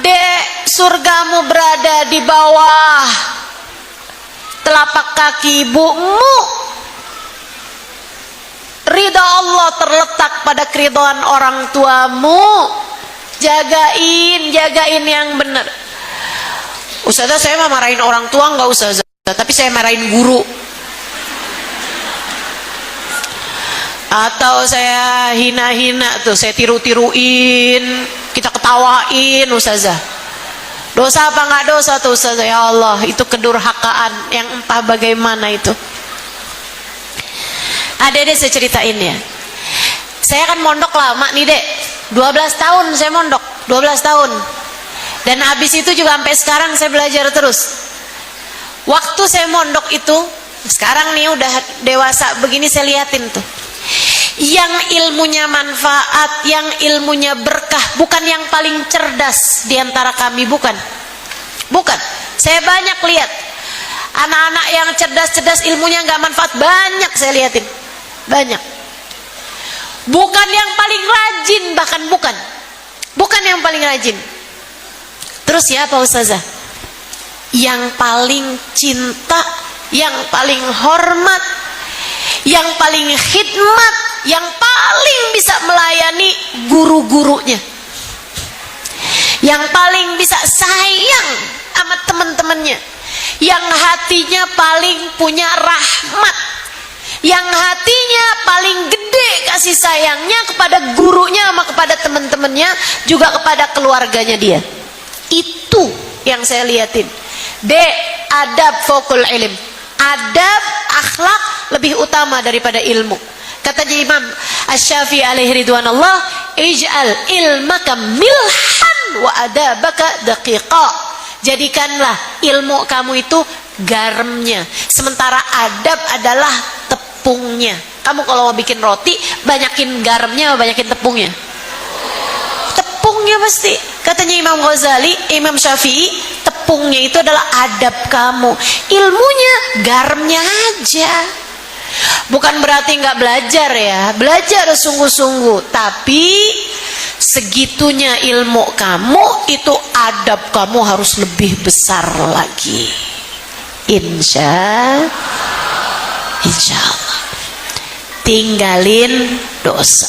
Dek, surgamu berada di bawah telapak kaki ibumu. Ridha Allah terletak pada keridhaan orang tuamu. Jagain yang benar. Ustazah, saya mah marahin orang tua nggak Ustazah, tapi saya marahin guru. Atau saya hina-hina tuh, saya tiru-tiruin, kita ketawain Ustazah. Dosa apa nggak dosa tuh Ustazah? Ya Allah, itu kedurhakaan yang entah bagaimana itu. Ada saya ceritain ya. Saya kan mondok lama nih Dek, 12 tahun saya mondok, 12 tahun. Dan habis itu juga sampai sekarang saya belajar terus. Waktu saya mondok itu, sekarang nih udah dewasa begini saya liatin tuh. Yang ilmunya manfaat, yang ilmunya berkah, bukan yang paling cerdas di antara kami, bukan. Bukan. Saya banyak lihat anak-anak yang cerdas-cerdas ilmunya nggak manfaat, banyak saya liatin. Banyak. Bukan yang paling rajin, bahkan bukan. Bukan yang paling rajin. Terus siapa Ustazah? Yang paling cinta, yang paling hormat, yang paling khidmat, yang paling bisa melayani guru-gurunya, yang paling bisa sayang sama teman-temannya, yang hatinya paling punya rahmat, yang hatinya paling gede kasih sayangnya kepada gurunya sama kepada teman-temannya, juga kepada keluarganya dia. Itu yang saya liatin. Adab fokul ilm. Adab, akhlak lebih utama daripada ilmu. Kata Imam Asy-Syafi'i alaihi ridwanullah, ij'al ilmaka milhan wa adabaka daqiqa. Jadikanlah ilmu kamu itu garamnya, sementara adab adalah tepungnya. Kamu kalau mau bikin roti, banyakin garamnya, banyakin tepungnya. Tepungnya pasti. Katanya Imam Ghazali, Imam Syafi'i, tepungnya itu adalah adab kamu. Ilmunya garamnya aja. Bukan berarti nggak belajar ya, belajar sungguh-sungguh. Tapi segitunya ilmu kamu, itu adab kamu harus lebih besar lagi. Insya Allah. Tinggalin dosa.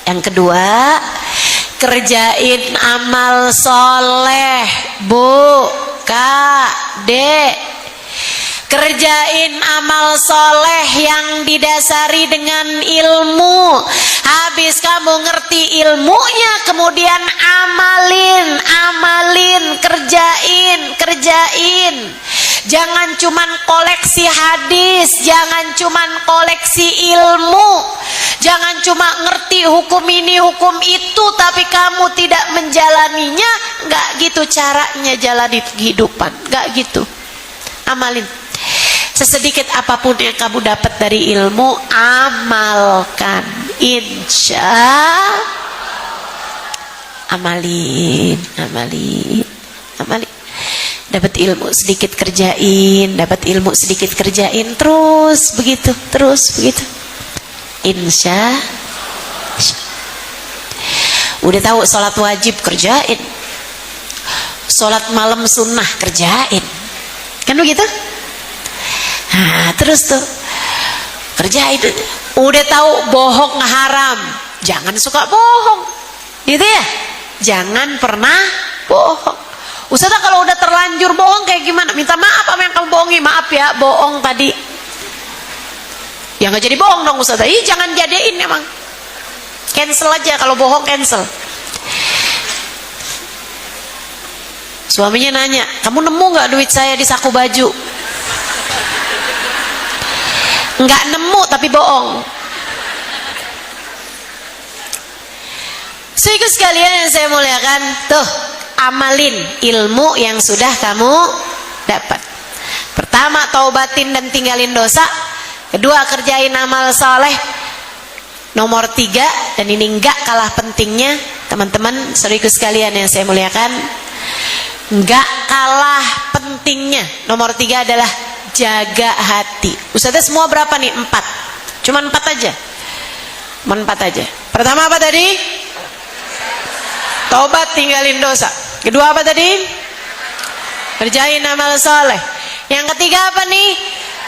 Yang kedua, kerjain amal soleh, Bu, Kak, Dek. Kerjain amal soleh yang didasari dengan ilmu. Habis kamu ngerti ilmunya, kemudian amalin, kerjain. Jangan cuman koleksi hadis, jangan cuman koleksi ilmu, jangan cuma ngerti hukum ini, hukum itu, tapi kamu tidak menjalaninya. Nggak gitu caranya jalani kehidupan, nggak gitu. Amalin. Sesedikit apapun yang kamu dapat dari ilmu, amalkan. Amalin. Dapat ilmu sedikit kerjain, dapat ilmu sedikit kerjain, terus begitu. Insya. Udah tahu sholat wajib, kerjain. Sholat malam sunnah, kerjain. Kan begitu? Nah, terus tuh kerjain. Udah tahu bohong haram, jangan suka bohong, gitu ya. Jangan pernah bohong. Ustazah, kalau udah terlanjur bohong kayak gimana? Minta maaf apa yang kamu bohongi. Maaf ya, bohong tadi. Ya nggak jadi bohong dong Ustazah. Jangan jadiin emang. Cancel aja kalau bohong, cancel. Suaminya nanya, kamu nemu nggak duit saya di saku baju? Nggak nemu tapi bohong. Saudaraku sekalian yang saya muliakan, tuh amalin ilmu yang sudah kamu dapat. Pertama, taubatin dan tinggalin dosa. Kedua, kerjain amal soleh. Nomor 3, dan ini enggak kalah pentingnya teman-teman, saudaraku sekalian yang saya muliakan, nggak kalah pentingnya. Nomor 3 adalah jaga hati. Ustazah semua berapa nih? 4. Cuman 4 aja. Cuman 4 aja. Pertama apa tadi? Taubat, tinggalin dosa. Kedua apa tadi? Kerjain amal soleh. Yang ketiga apa nih?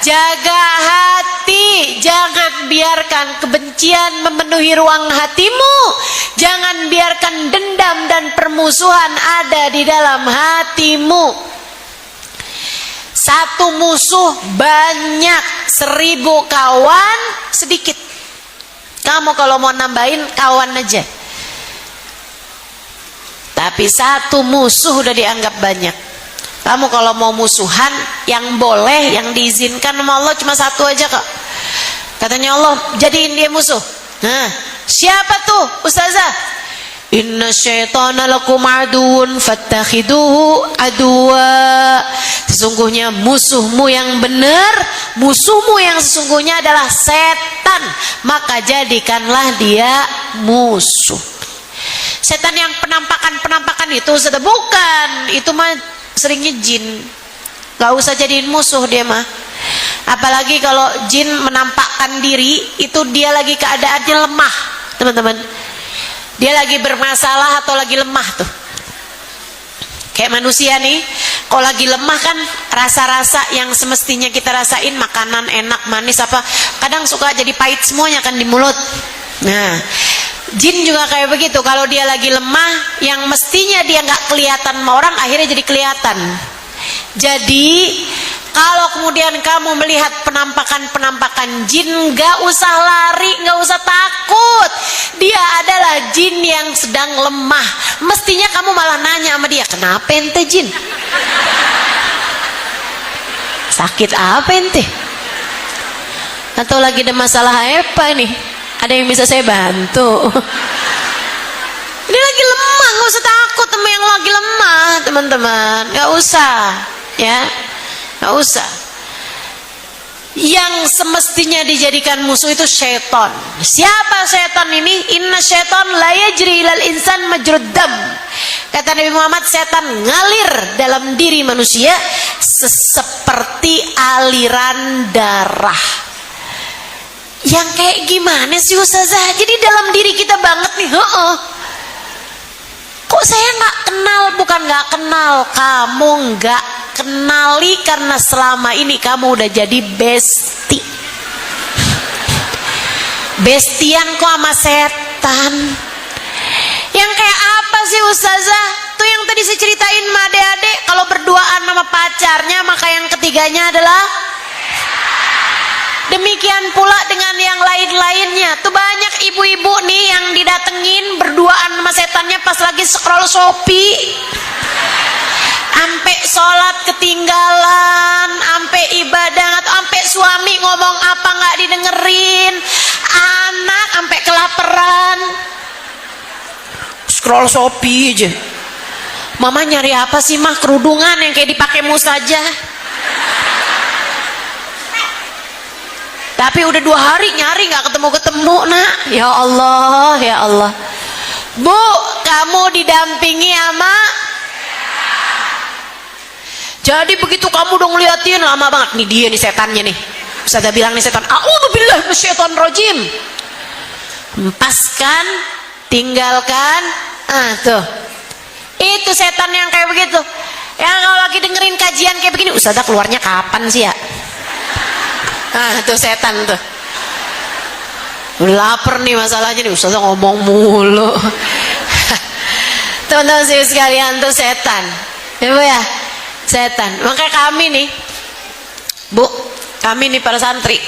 Jaga hati. Jangan biarkan kebencian memenuhi ruang hatimu. Jangan biarkan dendam dan permusuhan ada di dalam hatimu. Satu musuh banyak, 1000 kawan sedikit. Kamu kalau mau nambahin kawan aja. Tapi satu musuh udah dianggap banyak. Kamu kalau mau musuhan, yang boleh, yang diizinkan sama Allah cuma satu aja kok. Katanya Allah, jadiin dia musuh. Nah, siapa tuh Ustazah? Inna syaitana lakum aduun fattakhiduhu aduwa. Sesungguhnya musuhmu yang benar, musuhmu yang sesungguhnya adalah setan. Maka jadikanlah dia musuh. Setan yang penampakan itu sudah bukan, itu mah seringnya jin. Gak usah jadiin musuh dia mah. Apalagi kalau jin menampakkan diri, itu dia lagi keadaannya lemah, teman-teman. Dia lagi bermasalah atau lagi lemah tuh. Kayak manusia nih, kalau lagi lemah kan rasa-rasa yang semestinya kita rasain, makanan enak, manis apa, kadang suka jadi pahit semuanya kan di mulut. Nah, jin juga kayak begitu. Kalau dia lagi lemah, yang mestinya dia nggak kelihatan sama orang, akhirnya jadi kelihatan. Jadi kalau kemudian kamu melihat penampakan jin, nggak usah lari, nggak usah takut. Dia adalah jin yang sedang lemah. Mestinya kamu malah nanya sama dia, kenapa ente jin? Sakit apa ente? Atau lagi ada masalah apa nih? Ada yang bisa saya bantu? Dia lagi lemah, nggak usah takut sama yang lagi lemah, teman-teman. Nggak usah, ya, nggak usah. Yang semestinya dijadikan musuh itu syaitan. Siapa syaitan ini? Inna syaitan la yajri ilal insan majrud dam. Kata Nabi Muhammad, setan ngalir dalam diri manusia seperti aliran darah. Yang kayak gimana sih Ustazah? Jadi dalam diri kita banget nih. Kok saya nggak kenal? Bukan nggak kenal, kamu nggak kenali karena selama ini kamu udah jadi bestie. Bestian kok sama setan. Yang kayak apa sih Ustazah? Tuh yang tadi saya ceritain sama adik-adik, kalau berduaan sama pacarnya, maka yang ketiganya adalah demikian pula dengan yang lain-lainnya. Tuh banyak ibu-ibu nih yang didatengin berduaan sama setannya pas lagi scroll Shopee. Ampe sholat ketinggalan, ampe ibadah, atau ampe suami ngomong apa nggak didengerin, anak ampe kelaparan, scroll Shopee aja. Mama nyari apa sih mah? Kerudungan yang kayak dipakai saja. Tapi udah 2 hari nyari nggak ketemu nak. Ya Allah, ya Allah. Bu, kamu didampingi sama. Jadi begitu kamu udah ngeliatin lama banget, nih dia nih setannya nih. Ustazah bilang nih setan, a'udzubillahi minasyaitonir rajim. Hempaskan, tinggalkan. Tuh. Itu setan yang kayak begitu. Yang kalau lagi dengerin kajian kayak begini, Ustazah keluarnya kapan sih ya? Tuh setan tuh. Udah lapar nih masalahnya nih, Ustazah ngomong mulu. Teman-teman sekalian, tuh setan. Ya Bu ya? Setan. Makanya kami nih, Bu, kami nih para santri,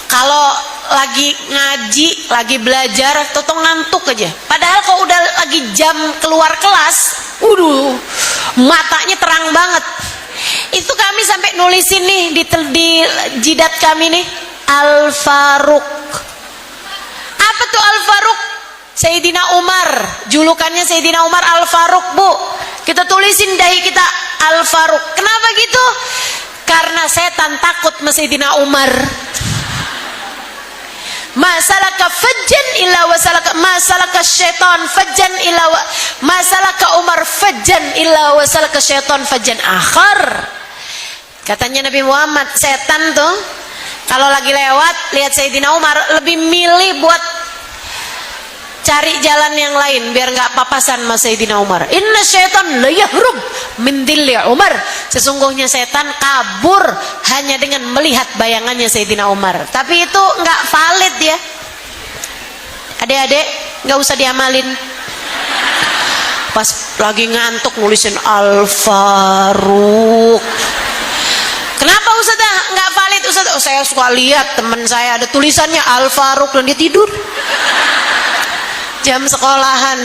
kalau lagi ngaji, lagi belajar, toto ngantuk aja. Padahal kalau udah lagi jam keluar kelas, matanya terang banget. Itu kami sampai nulisin nih di jidat kami nih, Al-Faruq. Apa tuh Al-Faruq? Sayyidina Umar, julukannya Sayyidina Umar Al-Faruq, Bu. Kita tulisin dahi kita Al-Faruq. Kenapa gitu? Karena setan takut sama Sayyidina Umar. Masalaka fajjan illa wasalaka, masalaka syaitan fajjan illa masalaka Umar fajjan illa wasalaka syaitan fajjan akhar. Katanya Nabi Muhammad, setan tuh kalau lagi lewat lihat Sayyidina Umar lebih milih buat cari jalan yang lain biar nggak papasan sama Sayyidina Umar. Inna syaitan la yahrub min dhilli Umar. Sesungguhnya setan kabur hanya dengan melihat bayangannya Sayyidina Umar. Tapi itu nggak valid ya. Adik-adik nggak usah diamalin. Pas lagi ngantuk nulisin Al-Faruq. Kenapa Ustazah nggak valid Ustazah? Oh, saya suka lihat teman saya ada tulisannya Al-Faruq dan dia tidur. Jam sekolahan,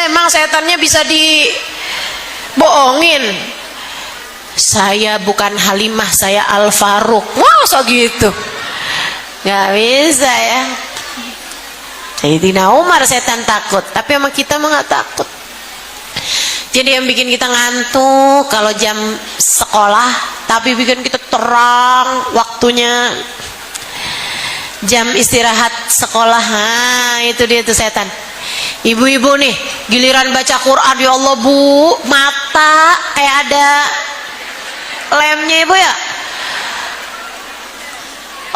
emang setannya bisa dibohongin. Saya bukan Halimah, saya Al-Faruq. Masa gitu? Gak bisa ya. Sayyidina Umar setan takut, tapi emang kita mah gak takut. Jadi yang bikin kita ngantuk kalau jam sekolah, tapi bikin kita terang waktunya jam istirahat sekolah. Nah, itu dia tuh setan. Ibu-ibu nih giliran baca Quran, ya Allah Bu, mata kayak ada lemnya ibu ya.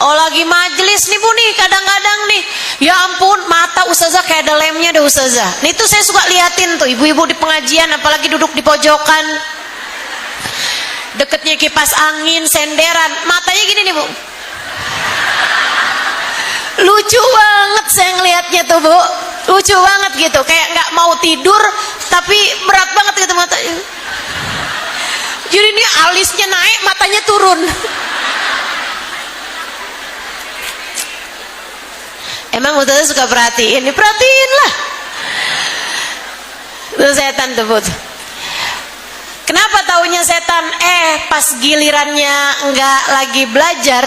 Oh lagi majelis nih Bu nih, kadang-kadang nih ya ampun mata Ustazah kayak ada lemnya deh Ustazah. Nih itu saya suka liatin tuh ibu-ibu di pengajian, apalagi duduk di pojokan deketnya kipas angin, senderan, matanya gini nih Bu. Lucu banget saya ngelihatnya tuh Bu, lucu banget gitu, kayak nggak mau tidur tapi berat banget gitu matanya. Jadi ini alisnya naik, matanya turun. Emang Ustazah suka perhatiin? Perhatiin lah. Itu setan tuh Bu. Kenapa taunya setan? Pas gilirannya nggak lagi belajar,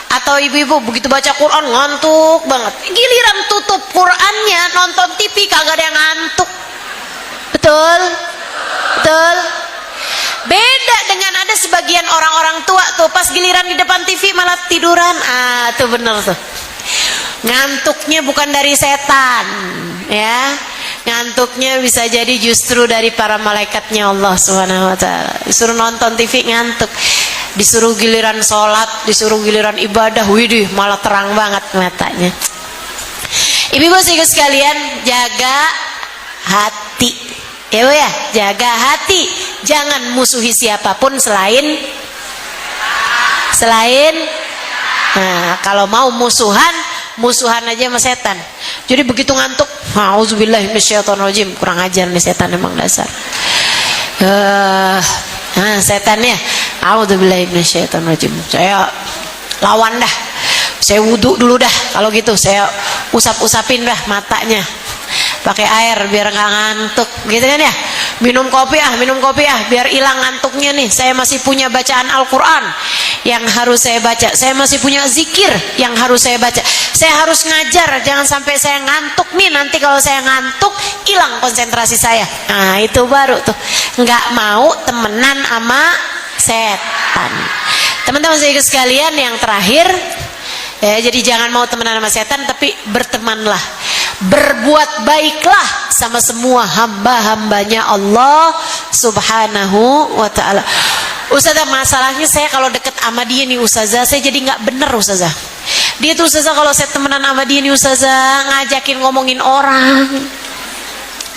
atau ibu-ibu begitu baca Quran ngantuk banget, giliran tutup Qurannya nonton TV kagak ada yang ngantuk. Betul? Betul? Beda dengan ada sebagian orang-orang tua tuh pas giliran di depan TV malah tiduran. Tuh bener tuh. Ngantuknya bukan dari setan ya, ngantuknya bisa jadi justru dari para malaikatnya Allah Subhanahu wa taala. Disuruh nonton TV ngantuk, disuruh giliran sholat, disuruh giliran ibadah, widih malah terang banget matanya. Ibu-ibu sekalian, jaga hati ya Bu ya, jaga hati, jangan musuhi siapapun selain kalau mau musuhan aja sama setan. Jadi begitu ngantuk, auzubillahi minasyaitonirrajim, kurang ajar nih setan emang dasar. Setannya, auzubillahi minasyaitonirrajim. Saya lawan dah. Saya wudhu dulu dah. Kalau gitu saya usap-usapin dah matanya pakai air biar nggak ngantuk, gitu kan ya. Minum kopi biar hilang ngantuknya nih. Saya masih punya bacaan Al-Quran yang harus saya baca, saya masih punya zikir yang harus saya baca, saya harus ngajar, jangan sampai saya ngantuk nih, nanti kalau saya ngantuk hilang konsentrasi saya. Nah itu baru tuh nggak mau temenan sama setan. Teman-teman sekalian, yang terakhir ya, jadi jangan mau temenan sama setan, tapi bertemanlah, berbuat baiklah sama semua hamba-hambanya Allah Subhanahu wa ta'ala. Ustazah, masalahnya saya kalau deket sama dia nih Ustazah, saya jadi nggak bener Ustazah. Dia tuh Ustazah kalau saya temenan sama dia nih Ustazah, ngajakin ngomongin orang,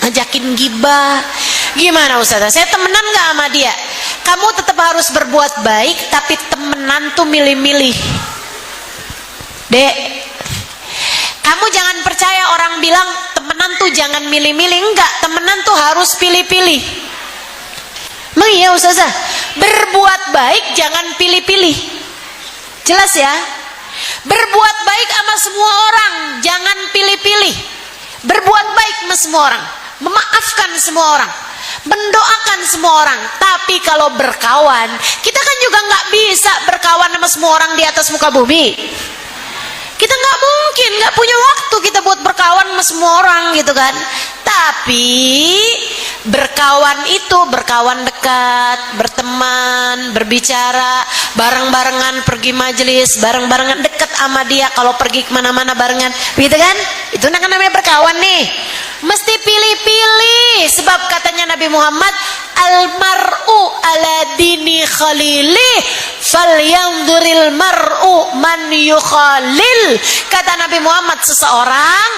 ngajakin gibah. Gimana Ustazah? Saya temenan nggak sama dia? Kamu tetap harus berbuat baik, tapi temenan tuh milih-milih. Dek, kamu jangan percaya orang bilang temenan tuh jangan milih-milih. Enggak, temenan tuh harus pilih-pilih. Emang iya Ustazah? Berbuat baik jangan pilih-pilih. Jelas ya? Berbuat baik sama semua orang, jangan pilih-pilih. Berbuat baik sama semua orang, memaafkan semua orang, mendoakan semua orang. Tapi kalau berkawan, kita kan juga nggak bisa berkawan sama semua orang di atas muka bumi. Kita nggak mungkin, nggak punya waktu kita buat berkawan sama semua orang gitu kan. Tapi berkawan itu berkawan dekat, berteman berteman, berbicara, bareng-barengan pergi majelis, bareng-barengan deket sama dia, kalau pergi kemana-mana barengan, gitu kan? Itu namanya berkawan nih. Mesti pilih-pilih, sebab katanya Nabi Muhammad, almar'u ala dini khalili, falyanzuril mar'u man yukhalil. Kata Nabi Muhammad, seseorang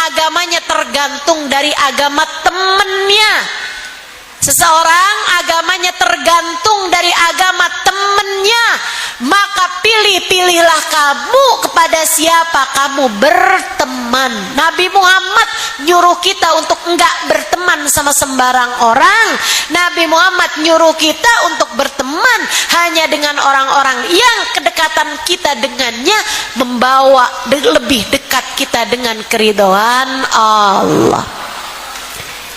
agamanya tergantung dari agama temennya. Seseorang agamanya tergantung dari agama temennya. Maka pilih-pilihlah kamu kepada siapa kamu berteman. Nabi Muhammad nyuruh kita untuk enggak berteman sama sembarang orang. Nabi Muhammad nyuruh kita untuk berteman hanya dengan orang-orang yang kedekatan kita dengannya membawa lebih dekat kita dengan keridhaan Allah.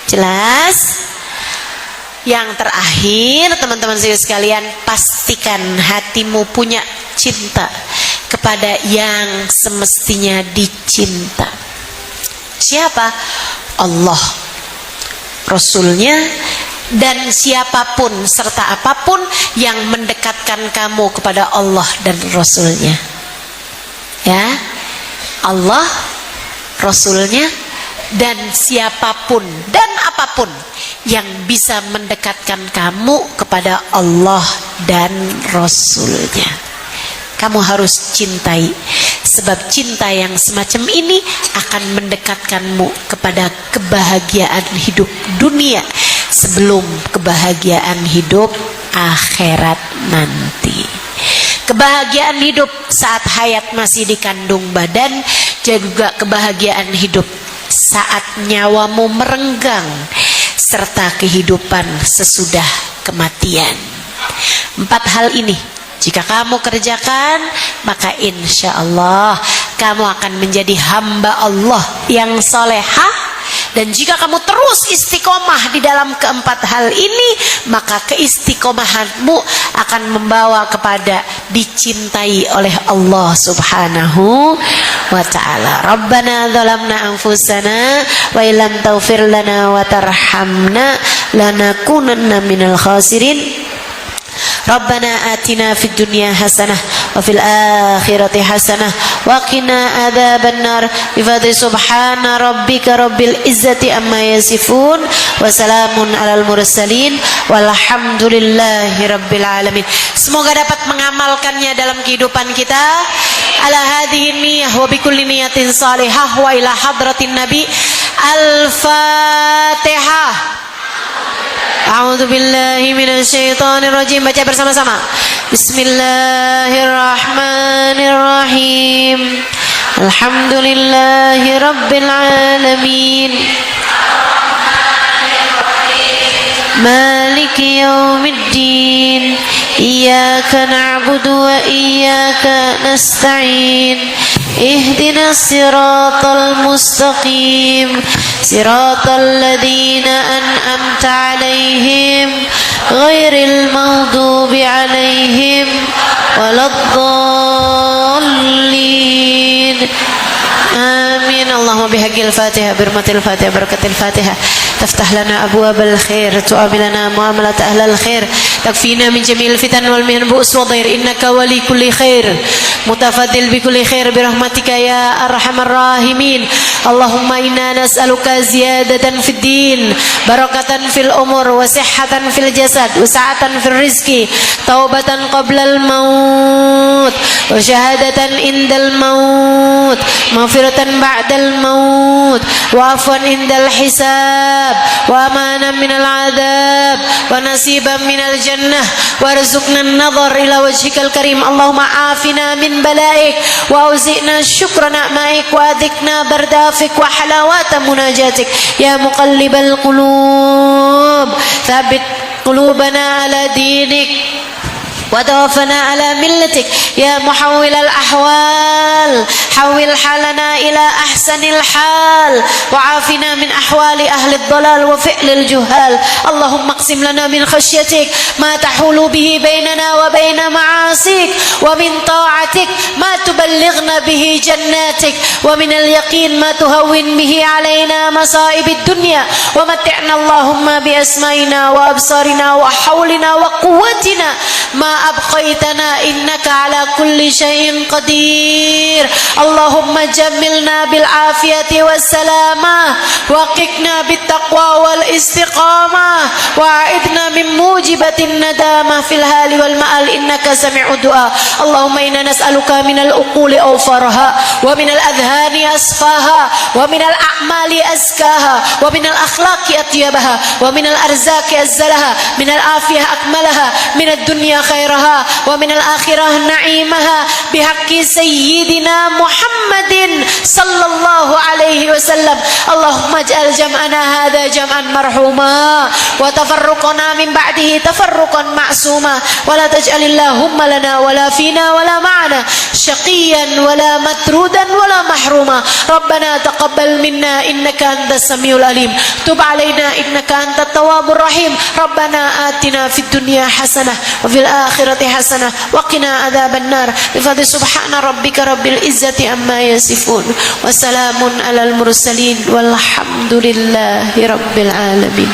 Jelas? Yang terakhir, teman-teman sekalian, pastikan hatimu punya cinta kepada yang semestinya dicinta. Siapa? Allah, Rasulnya, dan siapapun serta apapun yang mendekatkan kamu kepada Allah dan Rasulnya. Ya, Allah, Rasulnya, dan siapapun dan apapun yang bisa mendekatkan kamu kepada Allah dan Rasulnya. Kamu harus cintai, sebab cinta yang semacam ini akan mendekatkanmu kepada kebahagiaan hidup dunia sebelum kebahagiaan hidup akhirat nanti. Kebahagiaan hidup saat hayat masih dikandung badan, juga kebahagiaan hidup saat nyawamu merenggang, serta kehidupan sesudah kematian. 4 hal ini jika kamu kerjakan, maka insya Allah kamu akan menjadi hamba Allah yang solehah. Dan jika kamu terus istiqomah di dalam keempat hal ini, maka keistiqomahanmu akan membawa kepada dicintai oleh Allah Subhanahu wa ta'ala. Rabbana zalamna anfusana wa illam taghfir lana wa tarhamna lanakunanna minal khasirin. Rabbana atina fid dunya hasanah wa fil akhirati hasanah wa qina adzabannar. Bi fadli subhana rabbika rabbil izzati amma yasifun wa salamun alal mursalin walhamdulillahi rabbil alamin. Semoga dapat mengamalkannya dalam kehidupan kita. Ala hadhihi niyyah wa bikulli niyatin salihah wa ila hadratin nabi. Al-Fatihah. A'udzu billahi minasy syaithanir rajim. Baca bersama-sama. Bismillahirrahmanirrahim. Alhamdulillahi rabbil alamin. Maliki yaumiddin. Iyyaka na'budu wa iyyaka nasta'in. Ihdinas siratal mustaqim. Siratal ladzina an'amta 'alaihim ghairil maghdubi 'alaihim waladdallin. Amin. Allahumma bihaqqil Fatihah, birmatil Fatihah, barakatil Fatihah. تفتح لنا أبواب الخير، تعامل لنا معاملة أهل الخير، تكفينا من جميع الفتن والمهن بؤس وضير، إنك ولي كل خير متفضل بكل خير برحمتك يا أرحم الراحمين. اللهم إنا نسألك زيادة في الدين، بركة في الأمور، وصحة في الجسد، وسعة في الرزق، توبة قبل الموت، وشهادة عند الموت، مغفرة بعد الموت، وعفوا عند الحساب، وأمانا من العذاب، ونصيبا من الجنة، وارزقنا النظر إلى وجهك الكريم. اللهم عافنا من بلائك، وأوزئنا شكر نعمائك، وأذقنا برد عفوك وحلاوة مناجاتك. يا مقلب القلوب ثبت قلوبنا على دينك، وتوفنا على ملتك. يا محول الأحوال حول حالنا إلى أحسن الحال، وعافنا من أحوال أهل الضلال وفعل الجهال. اللهم اقسم لنا من خشيتك ما تحول به بيننا وبين معاصيك، ومن طاعتك ما تبلغنا به جناتك، ومن اليقين ما تهون به علينا مصائب الدنيا. ومتعنا اللهم بأسمائنا وأبصارنا وحولنا وقوتنا ما أبقيتنا إنك على كل شيء قدير اللهم جملنا بالعافية والسلامة وقنا بالتقوى والاستقامة وأعذنا من موجبة الندامة في الهال والمآل إنك سميع الدعاء اللهم إنا نسألك من العقول أوفرها ومن الأذهان أصفاها ومن الأعمال أزكاها ومن الأخلاق أطيبها ومن الأرزاق أزلها من العافية أكملها من الدنيا خيرها ومن الآخرة نعيمها بحق سيدنا محمد صلى الله عليه وسلم اللهم اجعل جمعنا هذا جمعا مرحوما وتفرقنا من بعده تفرقا معصوما ولا تجعل اللهم لنا ولا فينا ولا معنا شقيا ولا مطرودا ولا محروما ربنا تقبل منا إنك أنت السميع العليم تب علينا إنك أنت التواب الرحيم ربنا آتنا في الدنيا حسنة وفي الآخرة حسنة وقنا عذاب النار بفضل سبحان ربك رب العزة عما يصفون وسلام على المرسلين والحمد لله رب العالمين.